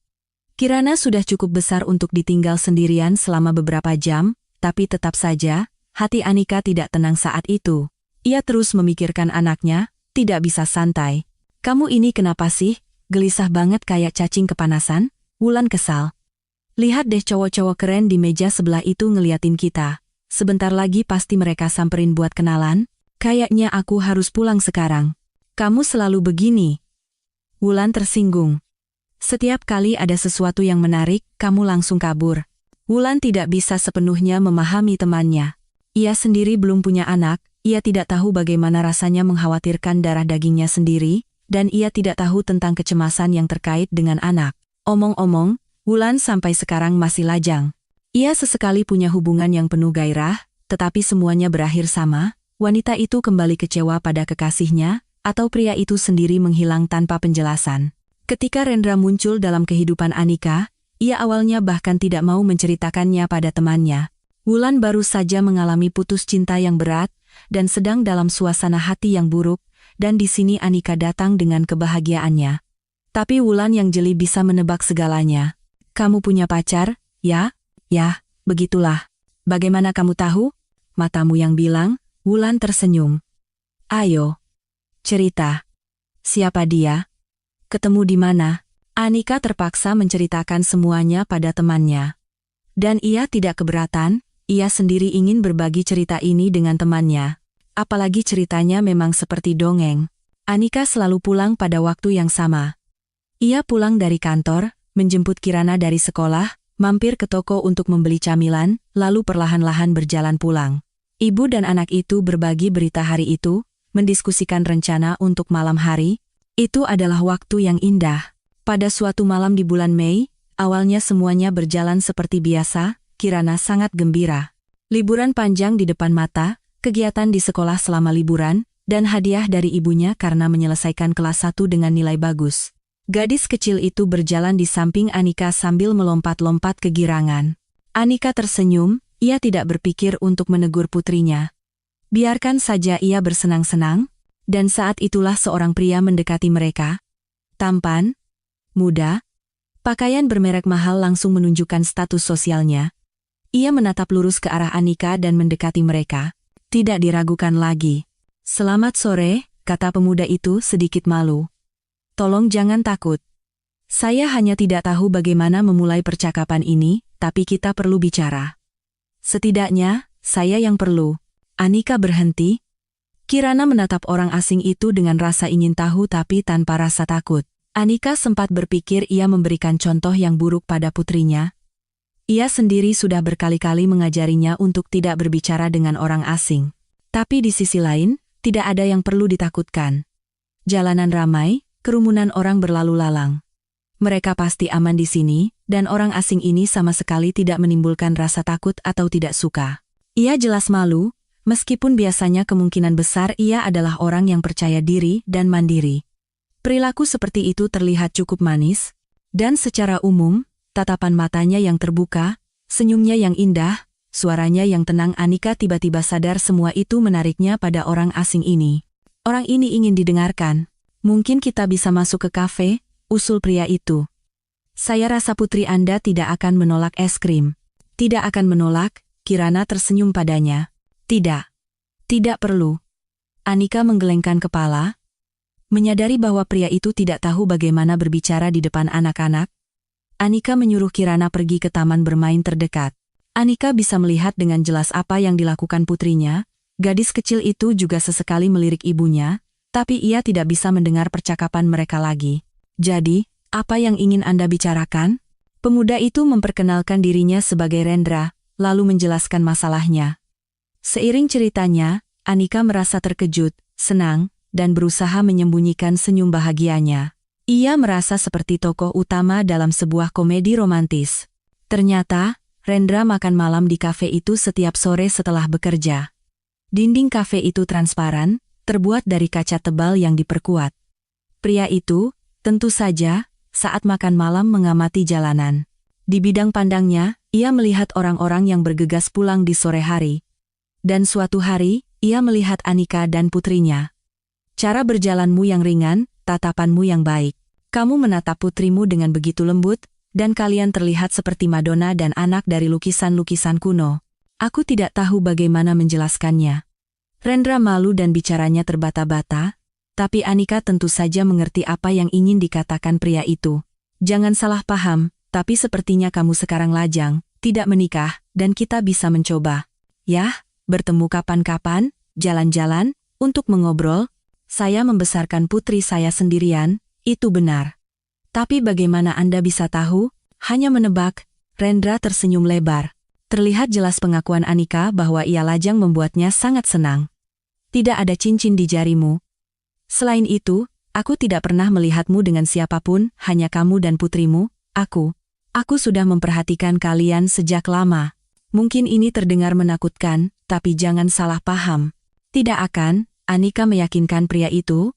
Kirana sudah cukup besar untuk ditinggal sendirian selama beberapa jam, tapi tetap saja, hati Anika tidak tenang saat itu. Ia terus memikirkan anaknya, tidak bisa santai. Kamu ini kenapa sih? Gelisah banget kayak cacing kepanasan? Wulan kesal. Lihat deh cowok-cowok keren di meja sebelah itu ngeliatin kita. Sebentar lagi pasti mereka samperin buat kenalan. Kayaknya aku harus pulang sekarang. Kamu selalu begini. Wulan tersinggung. Setiap kali ada sesuatu yang menarik, kamu langsung kabur. Wulan tidak bisa sepenuhnya memahami temannya. Ia sendiri belum punya anak, ia tidak tahu bagaimana rasanya mengkhawatirkan darah dagingnya sendiri, dan ia tidak tahu tentang kecemasan yang terkait dengan anak. Omong-omong, Wulan sampai sekarang masih lajang. Ia sesekali punya hubungan yang penuh gairah, tetapi semuanya berakhir sama, wanita itu kembali kecewa pada kekasihnya, atau pria itu sendiri menghilang tanpa penjelasan. Ketika Rendra muncul dalam kehidupan Anika, ia awalnya bahkan tidak mau menceritakannya pada temannya. Wulan baru saja mengalami putus cinta yang berat, dan sedang dalam suasana hati yang buruk, dan di sini Anika datang dengan kebahagiaannya. Tapi Wulan yang jeli bisa menebak segalanya. Kamu punya pacar, ya? Ya, begitulah. Bagaimana kamu tahu? Matamu yang bilang. Wulan tersenyum. Ayo. Cerita. Siapa dia? Ketemu di mana? Anika terpaksa menceritakan semuanya pada temannya. Dan ia tidak keberatan, ia sendiri ingin berbagi cerita ini dengan temannya. Apalagi ceritanya memang seperti dongeng. Anika selalu pulang pada waktu yang sama. Ia pulang dari kantor, menjemput Kirana dari sekolah, mampir ke toko untuk membeli camilan, lalu perlahan-lahan berjalan pulang. Ibu dan anak itu berbagi berita hari itu, mendiskusikan rencana untuk malam hari. Itu adalah waktu yang indah. Pada suatu malam di bulan Mei, awalnya semuanya berjalan seperti biasa, Kirana sangat gembira. Liburan panjang di depan mata, kegiatan di sekolah selama liburan, dan hadiah dari ibunya karena menyelesaikan kelas 1 dengan nilai bagus. Gadis kecil itu berjalan di samping Anika sambil melompat-lompat kegirangan. Anika tersenyum, ia tidak berpikir untuk menegur putrinya. Biarkan saja ia bersenang-senang, dan saat itulah seorang pria mendekati mereka. Tampan, muda, pakaian bermerek mahal langsung menunjukkan status sosialnya. Ia menatap lurus ke arah Anika dan mendekati mereka. Tidak diragukan lagi. Selamat sore, kata pemuda itu sedikit malu. Tolong jangan takut. Saya hanya tidak tahu bagaimana memulai percakapan ini, tapi kita perlu bicara. Setidaknya, saya yang perlu. Anika berhenti. Kirana menatap orang asing itu dengan rasa ingin tahu tapi tanpa rasa takut. Anika sempat berpikir ia memberikan contoh yang buruk pada putrinya. Ia sendiri sudah berkali-kali mengajarinya untuk tidak berbicara dengan orang asing. Tapi di sisi lain, tidak ada yang perlu ditakutkan. Jalanan ramai, kerumunan orang berlalu lalang. Mereka pasti aman di sini, dan orang asing ini sama sekali tidak menimbulkan rasa takut atau tidak suka. Ia jelas malu, meskipun biasanya kemungkinan besar ia adalah orang yang percaya diri dan mandiri. Perilaku seperti itu terlihat cukup manis, dan secara umum, tatapan matanya yang terbuka, senyumnya yang indah, suaranya yang tenang. Anika tiba-tiba sadar semua itu menariknya pada orang asing ini. Orang ini ingin didengarkan. Mungkin kita bisa masuk ke kafe, usul pria itu. Saya rasa putri Anda tidak akan menolak es krim. Tidak akan menolak, Kirana tersenyum padanya. Tidak. Tidak perlu. Anika menggelengkan kepala, menyadari bahwa pria itu tidak tahu bagaimana berbicara di depan anak-anak. Anika menyuruh Kirana pergi ke taman bermain terdekat. Anika bisa melihat dengan jelas apa yang dilakukan putrinya. Gadis kecil itu juga sesekali melirik ibunya, tapi ia tidak bisa mendengar percakapan mereka lagi. Jadi, apa yang ingin Anda bicarakan? Pemuda itu memperkenalkan dirinya sebagai Rendra, lalu menjelaskan masalahnya. Seiring ceritanya, Anika merasa terkejut, senang, dan berusaha menyembunyikan senyum bahagianya. Ia merasa seperti tokoh utama dalam sebuah komedi romantis. Ternyata, Rendra makan malam di kafe itu setiap sore setelah bekerja. Dinding kafe itu transparan, terbuat dari kaca tebal yang diperkuat. Pria itu, tentu saja, saat makan malam mengamati jalanan. Di bidang pandangnya, ia melihat orang-orang yang bergegas pulang di sore hari. Dan suatu hari, ia melihat Anika dan putrinya. Cara berjalanmu yang ringan, tatapanmu yang baik. Kamu menatap putrimu dengan begitu lembut, dan kalian terlihat seperti Madonna dan anak dari lukisan-lukisan kuno. Aku tidak tahu bagaimana menjelaskannya. Rendra malu dan bicaranya terbata-bata, tapi Anika tentu saja mengerti apa yang ingin dikatakan pria itu. Jangan salah paham, tapi sepertinya kamu sekarang lajang, tidak menikah, dan kita bisa mencoba. Yah, bertemu kapan-kapan, jalan-jalan, untuk mengobrol. Saya membesarkan putri saya sendirian, itu benar. Tapi bagaimana Anda bisa tahu? Hanya menebak. Rendra tersenyum lebar. Terlihat jelas pengakuan Anika bahwa ia lajang membuatnya sangat senang. Tidak ada cincin di jarimu. Selain itu, aku tidak pernah melihatmu dengan siapapun, hanya kamu dan putrimu. Aku sudah memperhatikan kalian sejak lama. Mungkin ini terdengar menakutkan, tapi jangan salah paham. Tidak akan, Anika meyakinkan pria itu.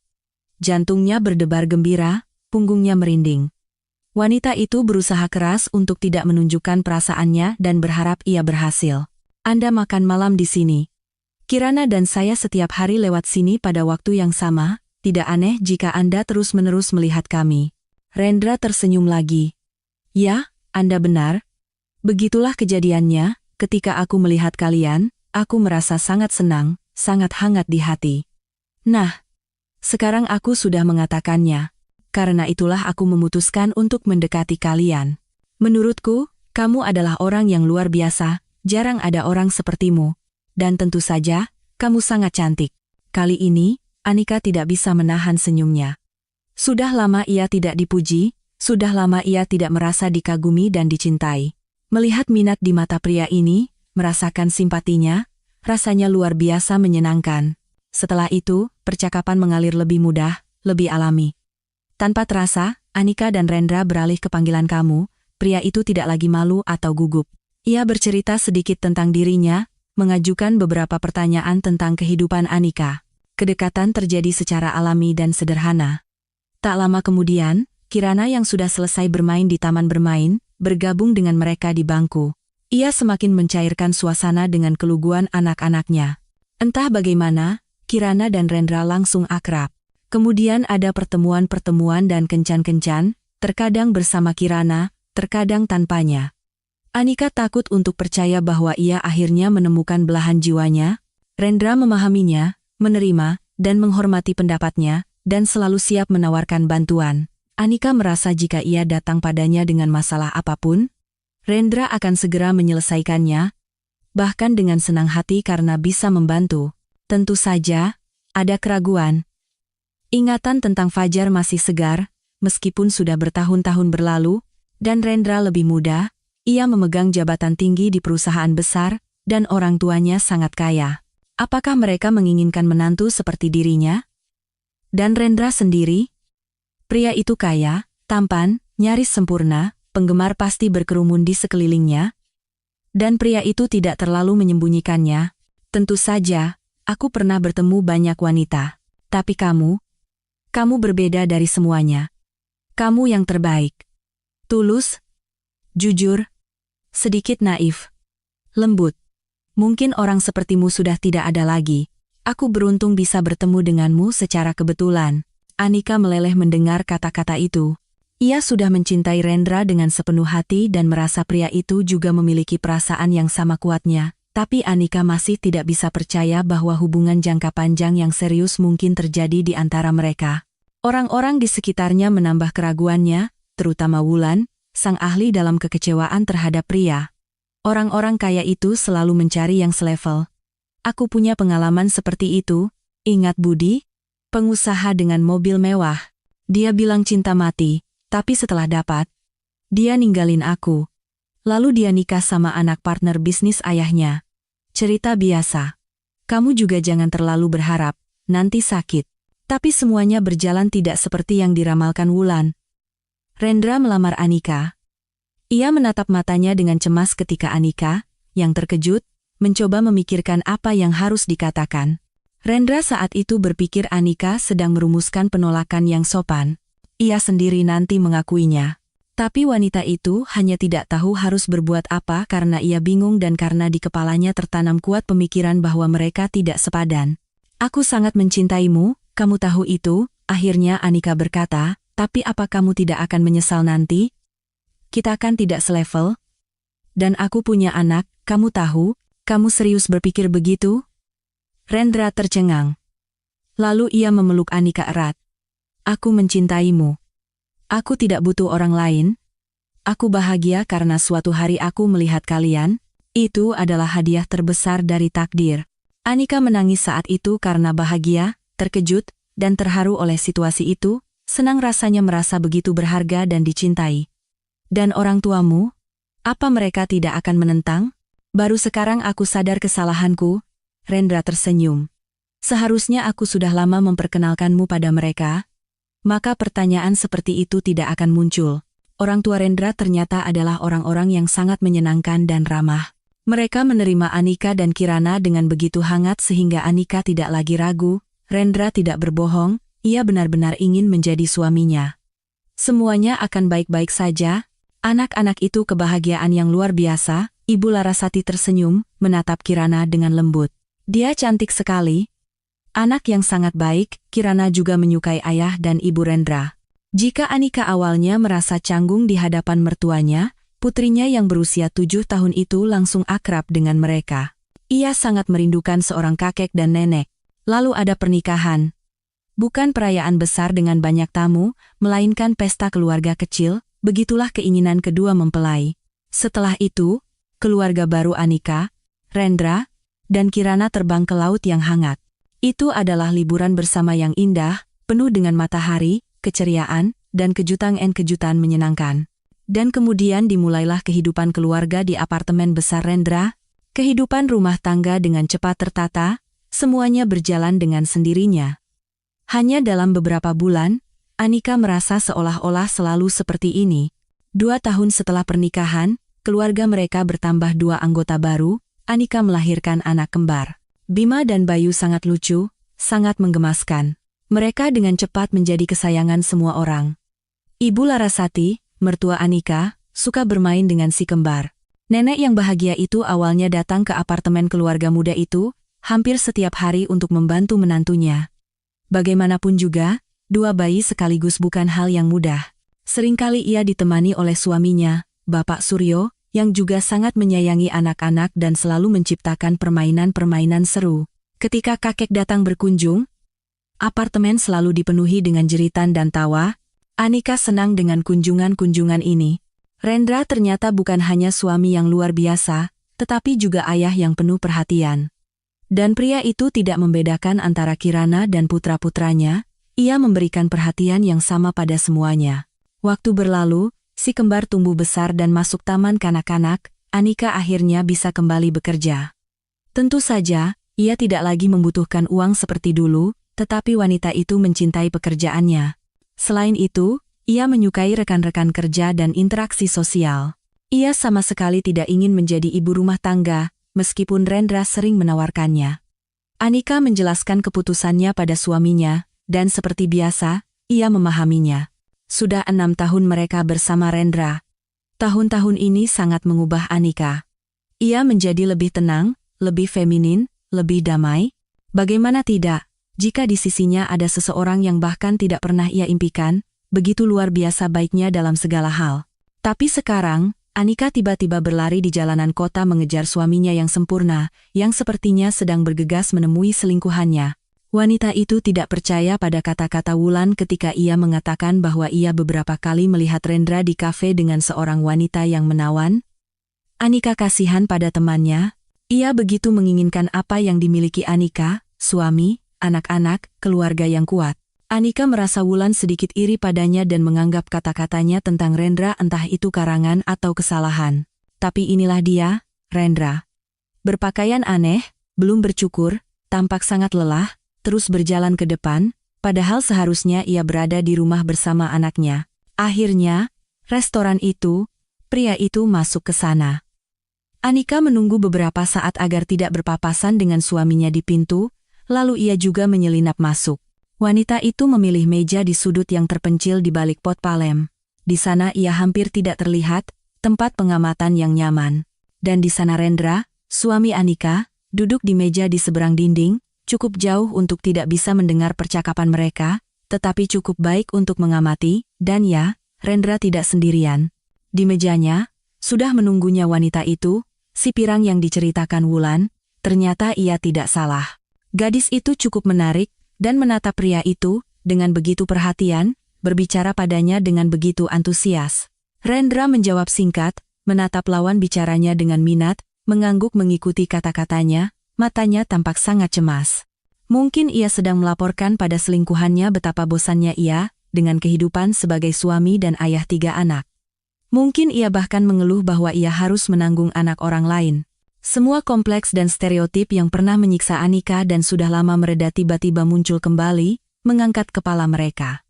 Jantungnya berdebar gembira, punggungnya merinding. Wanita itu berusaha keras untuk tidak menunjukkan perasaannya dan berharap ia berhasil. Anda makan malam di sini. Kirana dan saya setiap hari lewat sini pada waktu yang sama. Tidak aneh jika Anda terus-menerus melihat kami. Rendra tersenyum lagi. Ya, Anda benar. Begitulah kejadiannya, ketika aku melihat kalian, aku merasa sangat senang, sangat hangat di hati. Nah, sekarang aku sudah mengatakannya. Karena itulah aku memutuskan untuk mendekati kalian. Menurutku, kamu adalah orang yang luar biasa, jarang ada orang sepertimu. Dan tentu saja, kamu sangat cantik. Kali ini, Anika tidak bisa menahan senyumnya. Sudah lama ia tidak dipuji, sudah lama ia tidak merasa dikagumi dan dicintai. Melihat minat di mata pria ini, merasakan simpatinya, rasanya luar biasa menyenangkan. Setelah itu, percakapan mengalir lebih mudah, lebih alami. Tanpa terasa, Anika dan Rendra beralih ke panggilan kamu. Pria itu tidak lagi malu atau gugup. Ia bercerita sedikit tentang dirinya, mengajukan beberapa pertanyaan tentang kehidupan Anika. Kedekatan terjadi secara alami dan sederhana. Tak lama kemudian, Kirana yang sudah selesai bermain di taman bermain, bergabung dengan mereka di bangku. Ia semakin mencairkan suasana dengan keluguan anak-anaknya. Entah bagaimana, Kirana dan Rendra langsung akrab. Kemudian ada pertemuan-pertemuan dan kencan-kencan, terkadang bersama Kirana, terkadang tanpanya. Anika takut untuk percaya bahwa ia akhirnya menemukan belahan jiwanya. Rendra memahaminya, menerima, dan menghormati pendapatnya, dan selalu siap menawarkan bantuan. Anika merasa jika ia datang padanya dengan masalah apapun, Rendra akan segera menyelesaikannya, bahkan dengan senang hati karena bisa membantu. Tentu saja, ada keraguan. Ingatan tentang Fajar masih segar, meskipun sudah bertahun-tahun berlalu, dan Rendra lebih muda, ia memegang jabatan tinggi di perusahaan besar, dan orang tuanya sangat kaya. Apakah mereka menginginkan menantu seperti dirinya? Dan Rendra sendiri? Pria itu kaya, tampan, nyaris sempurna, penggemar pasti berkerumun di sekelilingnya. Dan pria itu tidak terlalu menyembunyikannya. Tentu saja, aku pernah bertemu banyak wanita. Tapi kamu berbeda dari semuanya. Kamu yang terbaik. Tulus, jujur, sedikit naif, lembut. Mungkin orang sepertimu sudah tidak ada lagi. Aku beruntung bisa bertemu denganmu secara kebetulan. Anika meleleh mendengar kata-kata itu. Ia sudah mencintai Rendra dengan sepenuh hati dan merasa pria itu juga memiliki perasaan yang sama kuatnya. Tapi Anika masih tidak bisa percaya bahwa hubungan jangka panjang yang serius mungkin terjadi di antara mereka. Orang-orang di sekitarnya menambah keraguannya, terutama Wulan, sang ahli dalam kekecewaan terhadap pria. Orang-orang kaya itu selalu mencari yang selevel. Aku punya pengalaman seperti itu, ingat Budi? Pengusaha dengan mobil mewah. Dia bilang cinta mati, tapi setelah dapat, dia ninggalin aku. Lalu dia nikah sama anak partner bisnis ayahnya. Cerita biasa. Kamu juga jangan terlalu berharap, nanti sakit. Tapi semuanya berjalan tidak seperti yang diramalkan Wulan. Rendra melamar Anika. Ia menatap matanya dengan cemas ketika Anika, yang terkejut, mencoba memikirkan apa yang harus dikatakan. Rendra saat itu berpikir Anika sedang merumuskan penolakan yang sopan. Ia sendiri nanti mengakuinya. Tapi wanita itu hanya tidak tahu harus berbuat apa karena ia bingung dan karena di kepalanya tertanam kuat pemikiran bahwa mereka tidak sepadan. Aku sangat mencintaimu, kamu tahu itu, akhirnya Anika berkata, tapi apa kamu tidak akan menyesal nanti? Kita kan tidak selevel. Dan aku punya anak, kamu tahu, kamu serius berpikir begitu? Rendra tercengang. Lalu ia memeluk Anika erat. Aku mencintaimu. Aku tidak butuh orang lain. Aku bahagia karena suatu hari aku melihat kalian. Itu adalah hadiah terbesar dari takdir. Anika menangis saat itu karena bahagia, terkejut, dan terharu oleh situasi itu. Senang rasanya merasa begitu berharga dan dicintai. Dan orang tuamu? Apa mereka tidak akan menentang? Baru sekarang aku sadar kesalahanku. Rendra tersenyum. Seharusnya aku sudah lama memperkenalkanmu pada mereka. Maka pertanyaan seperti itu tidak akan muncul. Orang tua Rendra ternyata adalah orang-orang yang sangat menyenangkan dan ramah. Mereka menerima Anika dan Kirana dengan begitu hangat sehingga Anika tidak lagi ragu. Rendra tidak berbohong, ia benar-benar ingin menjadi suaminya. Semuanya akan baik-baik saja. Anak-anak itu kebahagiaan yang luar biasa. Ibu Larasati tersenyum, menatap Kirana dengan lembut. Dia cantik sekali. Anak yang sangat baik, Kirana juga menyukai ayah dan ibu Rendra. Jika Anika awalnya merasa canggung di hadapan mertuanya, putrinya yang berusia 7 tahun itu langsung akrab dengan mereka. Ia sangat merindukan seorang kakek dan nenek. Lalu ada pernikahan. Bukan perayaan besar dengan banyak tamu, melainkan pesta keluarga kecil, begitulah keinginan kedua mempelai. Setelah itu, keluarga baru Anika, Rendra, dan Kirana terbang ke laut yang hangat. Itu adalah liburan bersama yang indah, penuh dengan matahari, keceriaan, dan kejutan menyenangkan. Dan kemudian dimulailah kehidupan keluarga di apartemen besar Rendra. Kehidupan rumah tangga dengan cepat tertata, semuanya berjalan dengan sendirinya. Hanya dalam beberapa bulan, Anika merasa seolah-olah selalu seperti ini. 2 tahun setelah pernikahan, keluarga mereka bertambah 2 anggota baru. Anika melahirkan anak kembar. Bima dan Bayu sangat lucu, sangat menggemaskan. Mereka dengan cepat menjadi kesayangan semua orang. Ibu Larasati, mertua Anika, suka bermain dengan si kembar. Nenek yang bahagia itu awalnya datang ke apartemen keluarga muda itu, hampir setiap hari untuk membantu menantunya. Bagaimanapun juga, 2 bayi sekaligus bukan hal yang mudah. Seringkali ia ditemani oleh suaminya, Bapak Suryo, yang juga sangat menyayangi anak-anak dan selalu menciptakan permainan-permainan seru. Ketika kakek datang berkunjung, apartemen selalu dipenuhi dengan jeritan dan tawa. Anika senang dengan kunjungan-kunjungan ini. Rendra ternyata bukan hanya suami yang luar biasa, tetapi juga ayah yang penuh perhatian. Dan pria itu tidak membedakan antara Kirana dan putra-putranya, ia memberikan perhatian yang sama pada semuanya. Waktu berlalu, si kembar tumbuh besar dan masuk taman kanak-kanak. Anika akhirnya bisa kembali bekerja. Tentu saja, ia tidak lagi membutuhkan uang seperti dulu, tetapi wanita itu mencintai pekerjaannya. Selain itu, ia menyukai rekan-rekan kerja dan interaksi sosial. Ia sama sekali tidak ingin menjadi ibu rumah tangga, meskipun Rendra sering menawarkannya. Anika menjelaskan keputusannya pada suaminya, dan seperti biasa, ia memahaminya. Sudah 6 tahun mereka bersama Rendra. Tahun-tahun ini sangat mengubah Anika. Ia menjadi lebih tenang, lebih feminin, lebih damai. Bagaimana tidak, jika di sisinya ada seseorang yang bahkan tidak pernah ia impikan, begitu luar biasa baiknya dalam segala hal. Tapi sekarang, Anika tiba-tiba berlari di jalanan kota mengejar suaminya yang sempurna, yang sepertinya sedang bergegas menemui selingkuhannya. Wanita itu tidak percaya pada kata-kata Wulan ketika ia mengatakan bahwa ia beberapa kali melihat Rendra di kafe dengan seorang wanita yang menawan. Anika kasihan pada temannya. Ia begitu menginginkan apa yang dimiliki Anika, suami, anak-anak, keluarga yang kuat. Anika merasa Wulan sedikit iri padanya dan menganggap kata-katanya tentang Rendra entah itu karangan atau kesalahan. Tapi inilah dia, Rendra. Berpakaian aneh, belum bercukur, tampak sangat lelah, terus berjalan ke depan, padahal seharusnya ia berada di rumah bersama anaknya. Akhirnya, restoran itu, pria itu masuk ke sana. Anika menunggu beberapa saat agar tidak berpapasan dengan suaminya di pintu, lalu ia juga menyelinap masuk. Wanita itu memilih meja di sudut yang terpencil di balik pot palem. Di sana ia hampir tidak terlihat, tempat pengamatan yang nyaman. Dan di sana Rendra, suami Anika, duduk di meja di seberang dinding, cukup jauh untuk tidak bisa mendengar percakapan mereka, tetapi cukup baik untuk mengamati, dan ya, Rendra tidak sendirian. Di mejanya, sudah menunggunya wanita itu, si pirang yang diceritakan Wulan, ternyata ia tidak salah. Gadis itu cukup menarik, dan menatap pria itu, dengan begitu perhatian, berbicara padanya dengan begitu antusias. Rendra menjawab singkat, menatap lawan bicaranya dengan minat, mengangguk mengikuti kata-katanya, matanya tampak sangat cemas. Mungkin ia sedang melaporkan pada selingkuhannya betapa bosannya ia, dengan kehidupan sebagai suami dan ayah 3 anak. Mungkin ia bahkan mengeluh bahwa ia harus menanggung anak orang lain. Semua kompleks dan stereotip yang pernah menyiksa Anika dan sudah lama mereda tiba-tiba muncul kembali, mengangkat kepala mereka.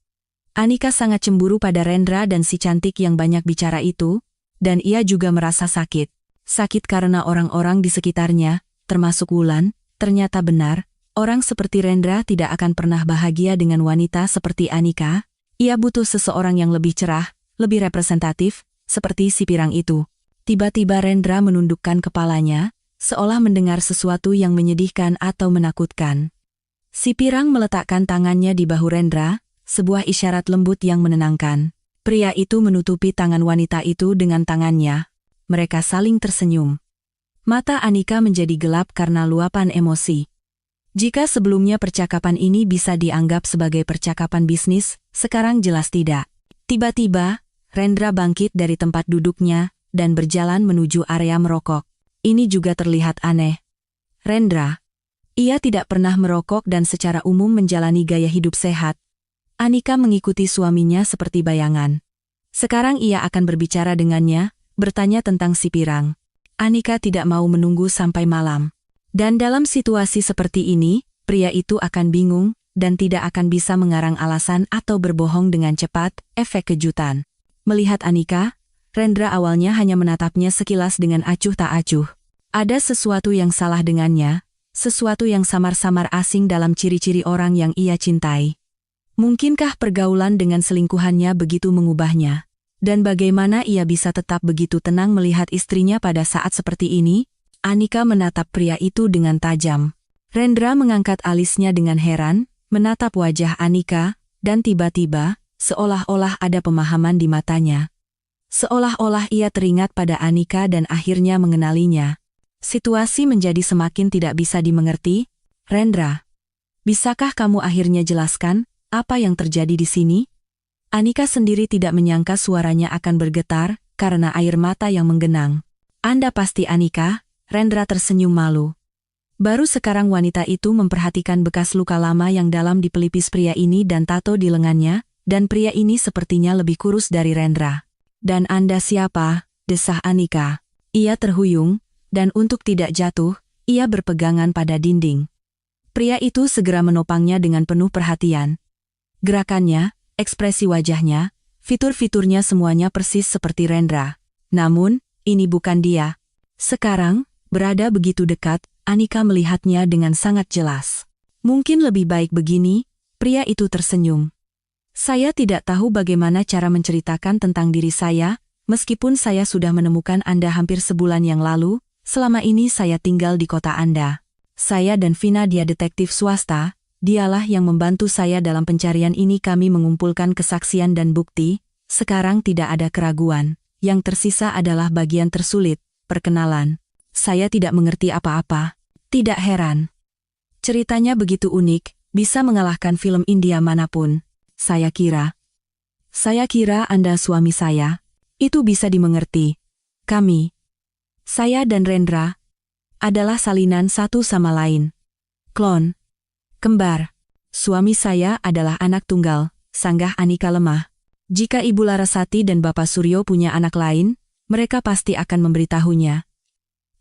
Anika sangat cemburu pada Rendra dan si cantik yang banyak bicara itu, dan ia juga merasa sakit. Sakit karena orang-orang di sekitarnya, termasuk Wulan, ternyata benar, orang seperti Rendra tidak akan pernah bahagia dengan wanita seperti Anika. Ia butuh seseorang yang lebih cerah, lebih representatif, seperti si pirang itu. Tiba-tiba Rendra menundukkan kepalanya, seolah mendengar sesuatu yang menyedihkan atau menakutkan. Si pirang meletakkan tangannya di bahu Rendra, sebuah isyarat lembut yang menenangkan. Pria itu menutupi tangan wanita itu dengan tangannya. Mereka saling tersenyum. Mata Anika menjadi gelap karena luapan emosi. Jika sebelumnya percakapan ini bisa dianggap sebagai percakapan bisnis, sekarang jelas tidak. Tiba-tiba, Rendra bangkit dari tempat duduknya, dan berjalan menuju area merokok. Ini juga terlihat aneh. Rendra. Ia tidak pernah merokok dan secara umum menjalani gaya hidup sehat. Anika mengikuti suaminya seperti bayangan. Sekarang ia akan berbicara dengannya, bertanya tentang si pirang. Anika tidak mau menunggu sampai malam. Dan dalam situasi seperti ini, pria itu akan bingung, dan tidak akan bisa mengarang alasan atau berbohong dengan cepat, efek kejutan. Melihat Anika, Rendra awalnya hanya menatapnya sekilas dengan acuh tak acuh. Ada sesuatu yang salah dengannya, sesuatu yang samar-samar asing dalam ciri-ciri orang yang ia cintai. Mungkinkah pergaulan dengan selingkuhannya begitu mengubahnya? Dan bagaimana ia bisa tetap begitu tenang melihat istrinya pada saat seperti ini? Anika menatap pria itu dengan tajam. Rendra mengangkat alisnya dengan heran, menatap wajah Anika, dan tiba-tiba, seolah-olah ada pemahaman di matanya. Seolah-olah ia teringat pada Anika dan akhirnya mengenalinya. Situasi menjadi semakin tidak bisa dimengerti. Rendra, bisakah kamu akhirnya jelaskan apa yang terjadi di sini? Anika sendiri tidak menyangka suaranya akan bergetar karena air mata yang menggenang. Anda pasti Anika? Rendra tersenyum malu. Baru sekarang wanita itu memperhatikan bekas luka lama yang dalam di pelipis pria ini dan tato di lengannya, dan pria ini sepertinya lebih kurus dari Rendra. Dan Anda siapa? Desah Anika. Ia terhuyung, dan untuk tidak jatuh, ia berpegangan pada dinding. Pria itu segera menopangnya dengan penuh perhatian. Gerakannya, ekspresi wajahnya, fitur-fiturnya semuanya persis seperti Rendra. Namun, ini bukan dia. Sekarang, berada begitu dekat, Anika melihatnya dengan sangat jelas. Mungkin lebih baik begini, pria itu tersenyum. Saya tidak tahu bagaimana cara menceritakan tentang diri saya, meskipun saya sudah menemukan Anda hampir sebulan yang lalu, selama ini saya tinggal di kota Anda. Saya dan Vina dia detektif swasta, dialah yang membantu saya dalam pencarian ini. Kami mengumpulkan kesaksian dan bukti, sekarang tidak ada keraguan, yang tersisa adalah bagian tersulit, perkenalan. Saya tidak mengerti apa-apa, tidak heran. Ceritanya begitu unik, bisa mengalahkan film India manapun. Saya kira Anda suami saya. Itu bisa dimengerti. Saya dan Rendra, adalah salinan satu sama lain. Klon. Kembar. Suami saya adalah anak tunggal, sanggah Anika lemah. Jika Ibu Larasati dan Bapak Suryo punya anak lain, mereka pasti akan memberitahunya.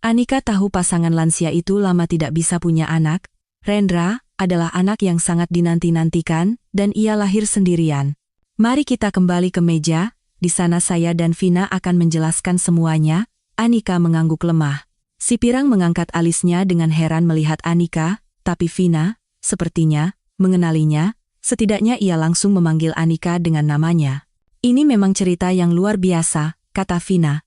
Anika tahu pasangan lansia itu lama tidak bisa punya anak. Rendra adalah anak yang sangat dinanti-nantikan, dan ia lahir sendirian. Mari kita kembali ke meja, di sana saya dan Vina akan menjelaskan semuanya. Anika mengangguk lemah. Si pirang mengangkat alisnya dengan heran melihat Anika, tapi Vina, Sepertinya, mengenalinya, setidaknya ia langsung memanggil Anika dengan namanya. Ini memang cerita yang luar biasa, kata Vina.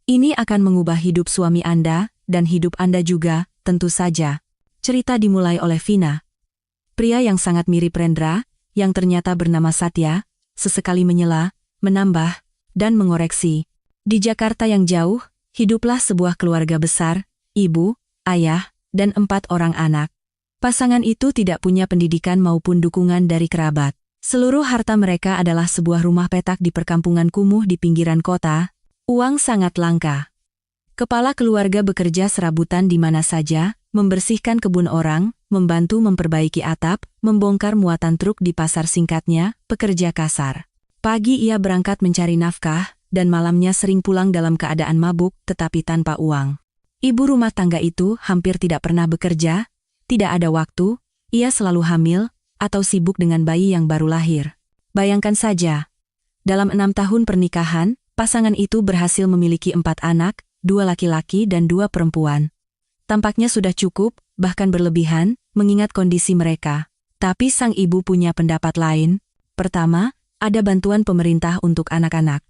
Ini akan mengubah hidup suami Anda, dan hidup Anda juga, tentu saja. Cerita dimulai oleh Vina. Pria yang sangat mirip Rendra, yang ternyata bernama Satya, sesekali menyela, menambah, dan mengoreksi. Di Jakarta yang jauh, hiduplah sebuah keluarga besar, ibu, ayah, dan 4 orang anak. Pasangan itu tidak punya pendidikan maupun dukungan dari kerabat. Seluruh harta mereka adalah sebuah rumah petak di perkampungan kumuh di pinggiran kota. Uang sangat langka. Kepala keluarga bekerja serabutan di mana saja, membersihkan kebun orang, membantu memperbaiki atap, membongkar muatan truk di pasar, singkatnya, pekerja kasar. Pagi ia berangkat mencari nafkah, dan malamnya sering pulang dalam keadaan mabuk tetapi tanpa uang. Ibu rumah tangga itu hampir tidak pernah bekerja, tidak ada waktu, ia selalu hamil, atau sibuk dengan bayi yang baru lahir. Bayangkan saja, dalam 6 tahun pernikahan, pasangan itu berhasil memiliki 4 anak, 2 laki-laki dan 2 perempuan. Tampaknya sudah cukup, bahkan berlebihan, mengingat kondisi mereka. Tapi sang ibu punya pendapat lain. Pertama, ada bantuan pemerintah untuk anak-anak.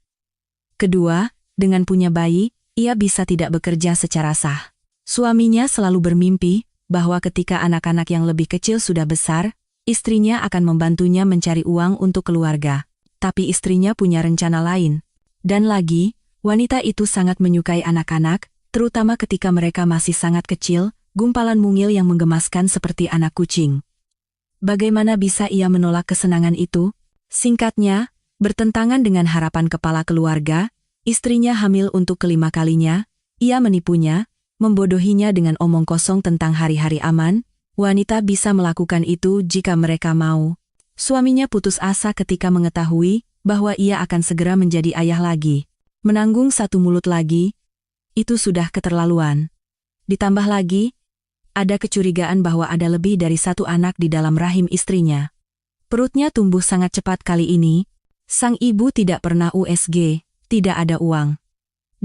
Kedua, dengan punya bayi, ia bisa tidak bekerja secara sah. Suaminya selalu bermimpi bahwa ketika anak-anak yang lebih kecil sudah besar, istrinya akan membantunya mencari uang untuk keluarga. Tapi istrinya punya rencana lain. Dan lagi, wanita itu sangat menyukai anak-anak, terutama ketika mereka masih sangat kecil, gumpalan mungil yang menggemaskan seperti anak kucing. Bagaimana bisa ia menolak kesenangan itu? Singkatnya, bertentangan dengan harapan kepala keluarga, istrinya hamil untuk kelima kalinya, ia menipunya, membodohinya dengan omong kosong tentang hari-hari aman. Wanita bisa melakukan itu jika mereka mau. Suaminya putus asa ketika mengetahui bahwa ia akan segera menjadi ayah lagi. Menanggung 1 mulut lagi, itu sudah keterlaluan. Ditambah lagi, ada kecurigaan bahwa ada lebih dari 1 anak di dalam rahim istrinya. Perutnya tumbuh sangat cepat kali ini. Sang ibu tidak pernah USG, tidak ada uang.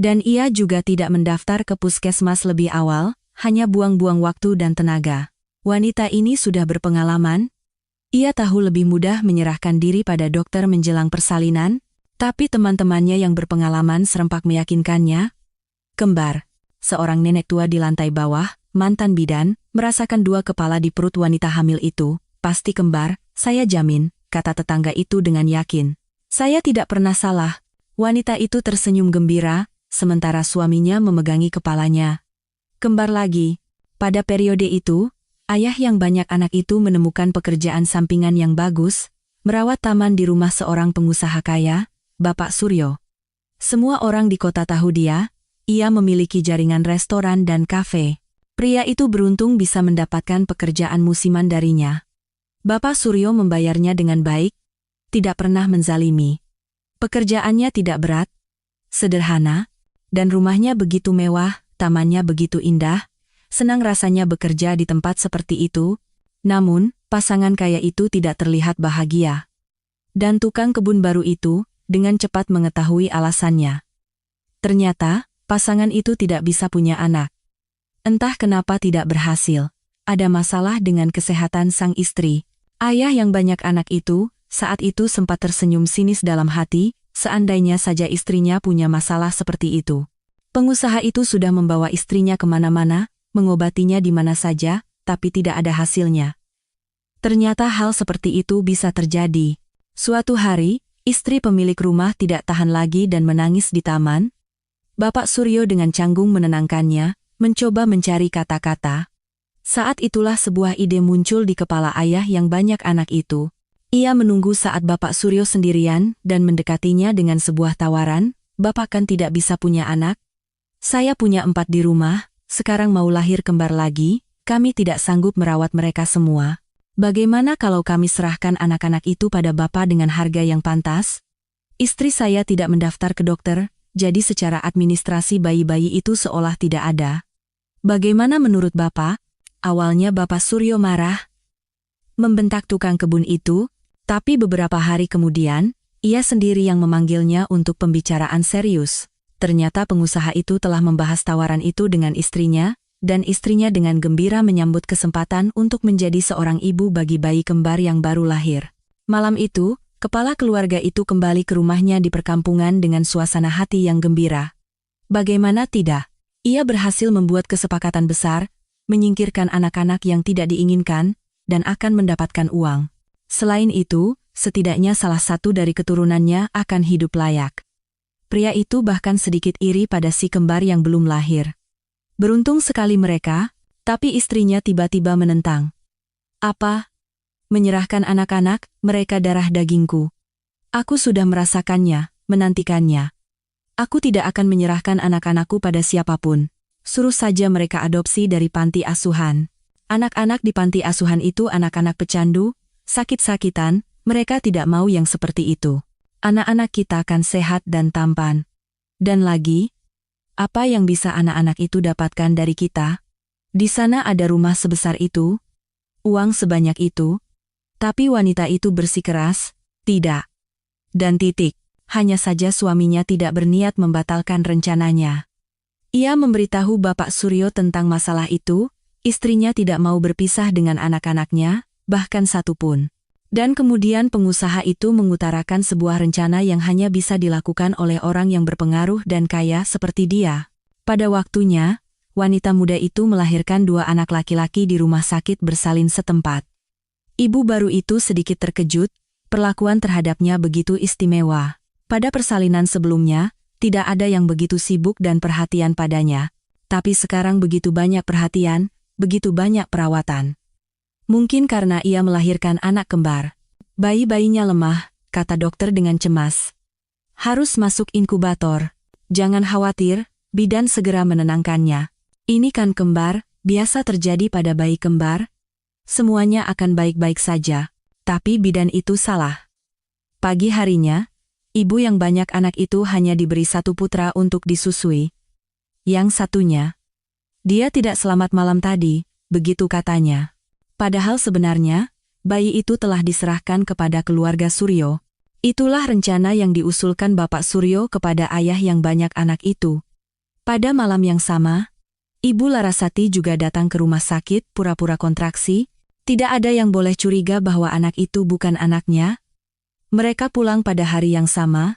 Dan ia juga tidak mendaftar ke puskesmas lebih awal, hanya buang-buang waktu dan tenaga. Wanita ini sudah berpengalaman. Ia tahu lebih mudah menyerahkan diri pada dokter menjelang persalinan, tapi teman-temannya yang berpengalaman serempak meyakinkannya. Kembar, seorang nenek tua di lantai bawah, mantan bidan, merasakan 2 kepala di perut wanita hamil itu. Pasti kembar, saya jamin, kata tetangga itu dengan yakin. Saya tidak pernah salah. Wanita itu tersenyum gembira, sementara suaminya memegangi kepalanya. Kembar lagi. Pada periode itu, ayah yang banyak anak itu menemukan pekerjaan sampingan yang bagus, merawat taman di rumah seorang pengusaha kaya, Bapak Suryo. Semua orang di kota tahu dia, ia memiliki jaringan restoran dan kafe. Pria itu beruntung bisa mendapatkan pekerjaan musiman darinya. Bapak Suryo membayarnya dengan baik, tidak pernah menzalimi. Pekerjaannya tidak berat, sederhana, dan rumahnya begitu mewah, tamannya begitu indah. Senang rasanya bekerja di tempat seperti itu, namun, pasangan kaya itu tidak terlihat bahagia. Dan tukang kebun baru itu, dengan cepat mengetahui alasannya. Ternyata, pasangan itu tidak bisa punya anak. Entah kenapa tidak berhasil, ada masalah dengan kesehatan sang istri. Ayah yang banyak anak itu, saat itu sempat tersenyum sinis dalam hati, seandainya saja istrinya punya masalah seperti itu. Pengusaha itu sudah membawa istrinya kemana-mana, mengobatinya di mana saja, tapi tidak ada hasilnya. Ternyata hal seperti itu bisa terjadi. Suatu hari, istri pemilik rumah tidak tahan lagi dan menangis di taman. Bapak Suryo dengan canggung menenangkannya, mencoba mencari kata-kata. Saat itulah sebuah ide muncul di kepala ayah yang banyak anak itu. Ia menunggu saat Bapak Suryo sendirian dan mendekatinya dengan sebuah tawaran, "Bapak kan tidak bisa punya anak? Saya punya 4 di rumah. Sekarang mau lahir kembar lagi, kami tidak sanggup merawat mereka semua. Bagaimana kalau kami serahkan anak-anak itu pada Bapak dengan harga yang pantas? Istri saya tidak mendaftar ke dokter, jadi secara administrasi bayi-bayi itu seolah tidak ada. Bagaimana menurut Bapak?" Awalnya Bapak Suryo marah, membentak tukang kebun itu, tapi beberapa hari kemudian, ia sendiri yang memanggilnya untuk pembicaraan serius. Ternyata pengusaha itu telah membahas tawaran itu dengan istrinya, dan istrinya dengan gembira menyambut kesempatan untuk menjadi seorang ibu bagi bayi kembar yang baru lahir. Malam itu, kepala keluarga itu kembali ke rumahnya di perkampungan dengan suasana hati yang gembira. Bagaimana tidak? Ia berhasil membuat kesepakatan besar, menyingkirkan anak-anak yang tidak diinginkan, dan akan mendapatkan uang. Selain itu, setidaknya salah satu dari keturunannya akan hidup layak. Pria itu bahkan sedikit iri pada si kembar yang belum lahir. Beruntung sekali mereka, tapi istrinya tiba-tiba menentang. Apa? Menyerahkan anak-anak, mereka darah dagingku. Aku sudah merasakannya, menantikannya. Aku tidak akan menyerahkan anak-anakku pada siapapun. Suruh saja mereka adopsi dari panti asuhan. Anak-anak di panti asuhan itu anak-anak pecandu, sakit-sakitan, mereka tidak mau yang seperti itu. Anak-anak kita akan sehat dan tampan. Dan lagi, apa yang bisa anak-anak itu dapatkan dari kita? Di sana ada rumah sebesar itu, uang sebanyak itu, tapi wanita itu bersikeras, tidak. Dan titik. Hanya saja suaminya tidak berniat membatalkan rencananya. Ia memberitahu Bapak Suryo tentang masalah itu, istrinya tidak mau berpisah dengan anak-anaknya, bahkan satu pun. Dan kemudian pengusaha itu mengutarakan sebuah rencana yang hanya bisa dilakukan oleh orang yang berpengaruh dan kaya seperti dia. Pada waktunya, wanita muda itu melahirkan 2 anak laki-laki di rumah sakit bersalin setempat. Ibu baru itu sedikit terkejut, perlakuan terhadapnya begitu istimewa. Pada persalinan sebelumnya, tidak ada yang begitu sibuk dan perhatian padanya. Tapi sekarang begitu banyak perhatian, begitu banyak perawatan. Mungkin karena ia melahirkan anak kembar. Bayi-bayinya lemah, kata dokter dengan cemas. Harus masuk inkubator. Jangan khawatir, bidan segera menenangkannya. Ini kan kembar, biasa terjadi pada bayi kembar. Semuanya akan baik-baik saja. Tapi bidan itu salah. Pagi harinya, ibu yang banyak anak itu hanya diberi 1 putra untuk disusui. Yang satunya, dia tidak selamat malam tadi, begitu katanya. Padahal sebenarnya, bayi itu telah diserahkan kepada keluarga Suryo. Itulah rencana yang diusulkan Bapak Suryo kepada ayah yang banyak anak itu. Pada malam yang sama, Ibu Larasati juga datang ke rumah sakit pura-pura kontraksi. Tidak ada yang boleh curiga bahwa anak itu bukan anaknya. Mereka pulang pada hari yang sama.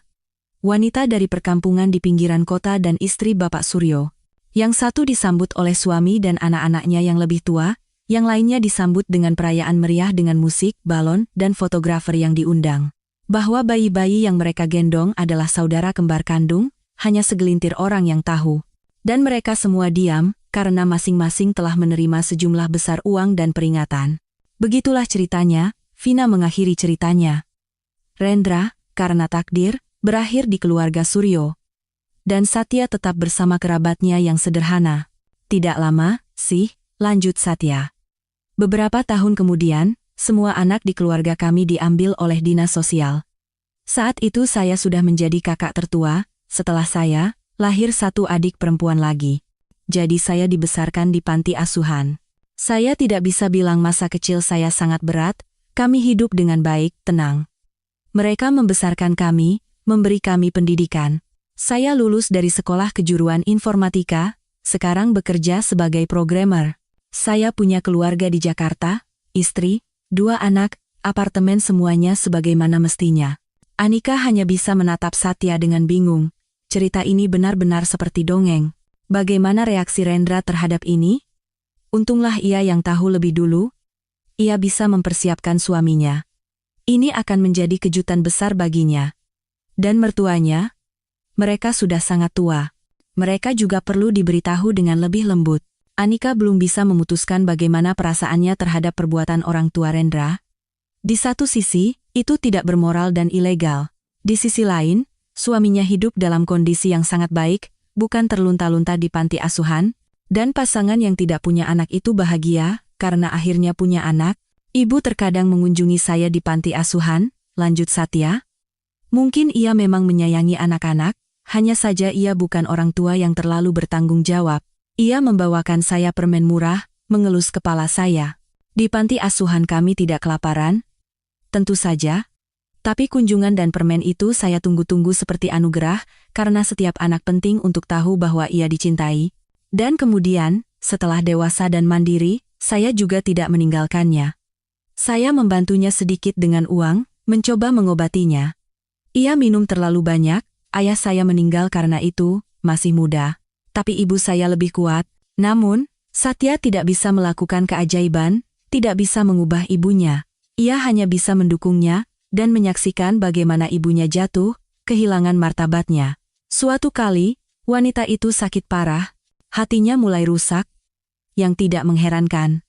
Wanita dari perkampungan di pinggiran kota dan istri Bapak Suryo. Yang satu disambut oleh suami dan anak-anaknya yang lebih tua, yang lainnya disambut dengan perayaan meriah dengan musik, balon, dan fotografer yang diundang. Bahwa bayi-bayi yang mereka gendong adalah saudara kembar kandung, hanya segelintir orang yang tahu. Dan mereka semua diam, karena masing-masing telah menerima sejumlah besar uang dan peringatan. Begitulah ceritanya, Vina mengakhiri ceritanya. Rendra, karena takdir, berakhir di keluarga Suryo. Dan Satya tetap bersama kerabatnya yang sederhana. Tidak lama, sih, lanjut Satya. Beberapa tahun kemudian, semua anak di keluarga kami diambil oleh dinas sosial. Saat itu saya sudah menjadi kakak tertua, setelah saya, lahir 1 adik perempuan lagi. Jadi saya dibesarkan di panti asuhan. Saya tidak bisa bilang masa kecil saya sangat berat, kami hidup dengan baik, tenang. Mereka membesarkan kami, memberi kami pendidikan. Saya lulus dari sekolah kejuruan informatika, sekarang bekerja sebagai programmer. Saya punya keluarga di Jakarta, istri, 2 anak, apartemen semuanya sebagaimana mestinya. Anika hanya bisa menatap Satya dengan bingung. Cerita ini benar-benar seperti dongeng. Bagaimana reaksi Rendra terhadap ini? Untunglah ia yang tahu lebih dulu. Ia bisa mempersiapkan suaminya. Ini akan menjadi kejutan besar baginya. Dan mertuanya? Mereka sudah sangat tua. Mereka juga perlu diberitahu dengan lebih lembut. Anika belum bisa memutuskan bagaimana perasaannya terhadap perbuatan orang tua Rendra. Di satu sisi, itu tidak bermoral dan ilegal. Di sisi lain, suaminya hidup dalam kondisi yang sangat baik, bukan terlunta-lunta di panti asuhan, dan pasangan yang tidak punya anak itu bahagia, karena akhirnya punya anak. Ibu terkadang mengunjungi saya di panti asuhan, lanjut Satya. Mungkin ia memang menyayangi anak-anak, hanya saja ia bukan orang tua yang terlalu bertanggung jawab. Ia membawakan saya permen murah, mengelus kepala saya. Di panti asuhan kami tidak kelaparan. Tentu saja. Tapi kunjungan dan permen itu saya tunggu-tunggu seperti anugerah, karena setiap anak penting untuk tahu bahwa ia dicintai. Dan kemudian, setelah dewasa dan mandiri, saya juga tidak meninggalkannya. Saya membantunya sedikit dengan uang, mencoba mengobatinya. Ia minum terlalu banyak, ayah saya meninggal karena itu, masih muda. Tapi ibu saya lebih kuat. Namun, Satya tidak bisa melakukan keajaiban, tidak bisa mengubah ibunya. Ia hanya bisa mendukungnya, dan menyaksikan bagaimana ibunya jatuh, kehilangan martabatnya. Suatu kali, wanita itu sakit parah, hatinya mulai rusak. Yang tidak mengherankan,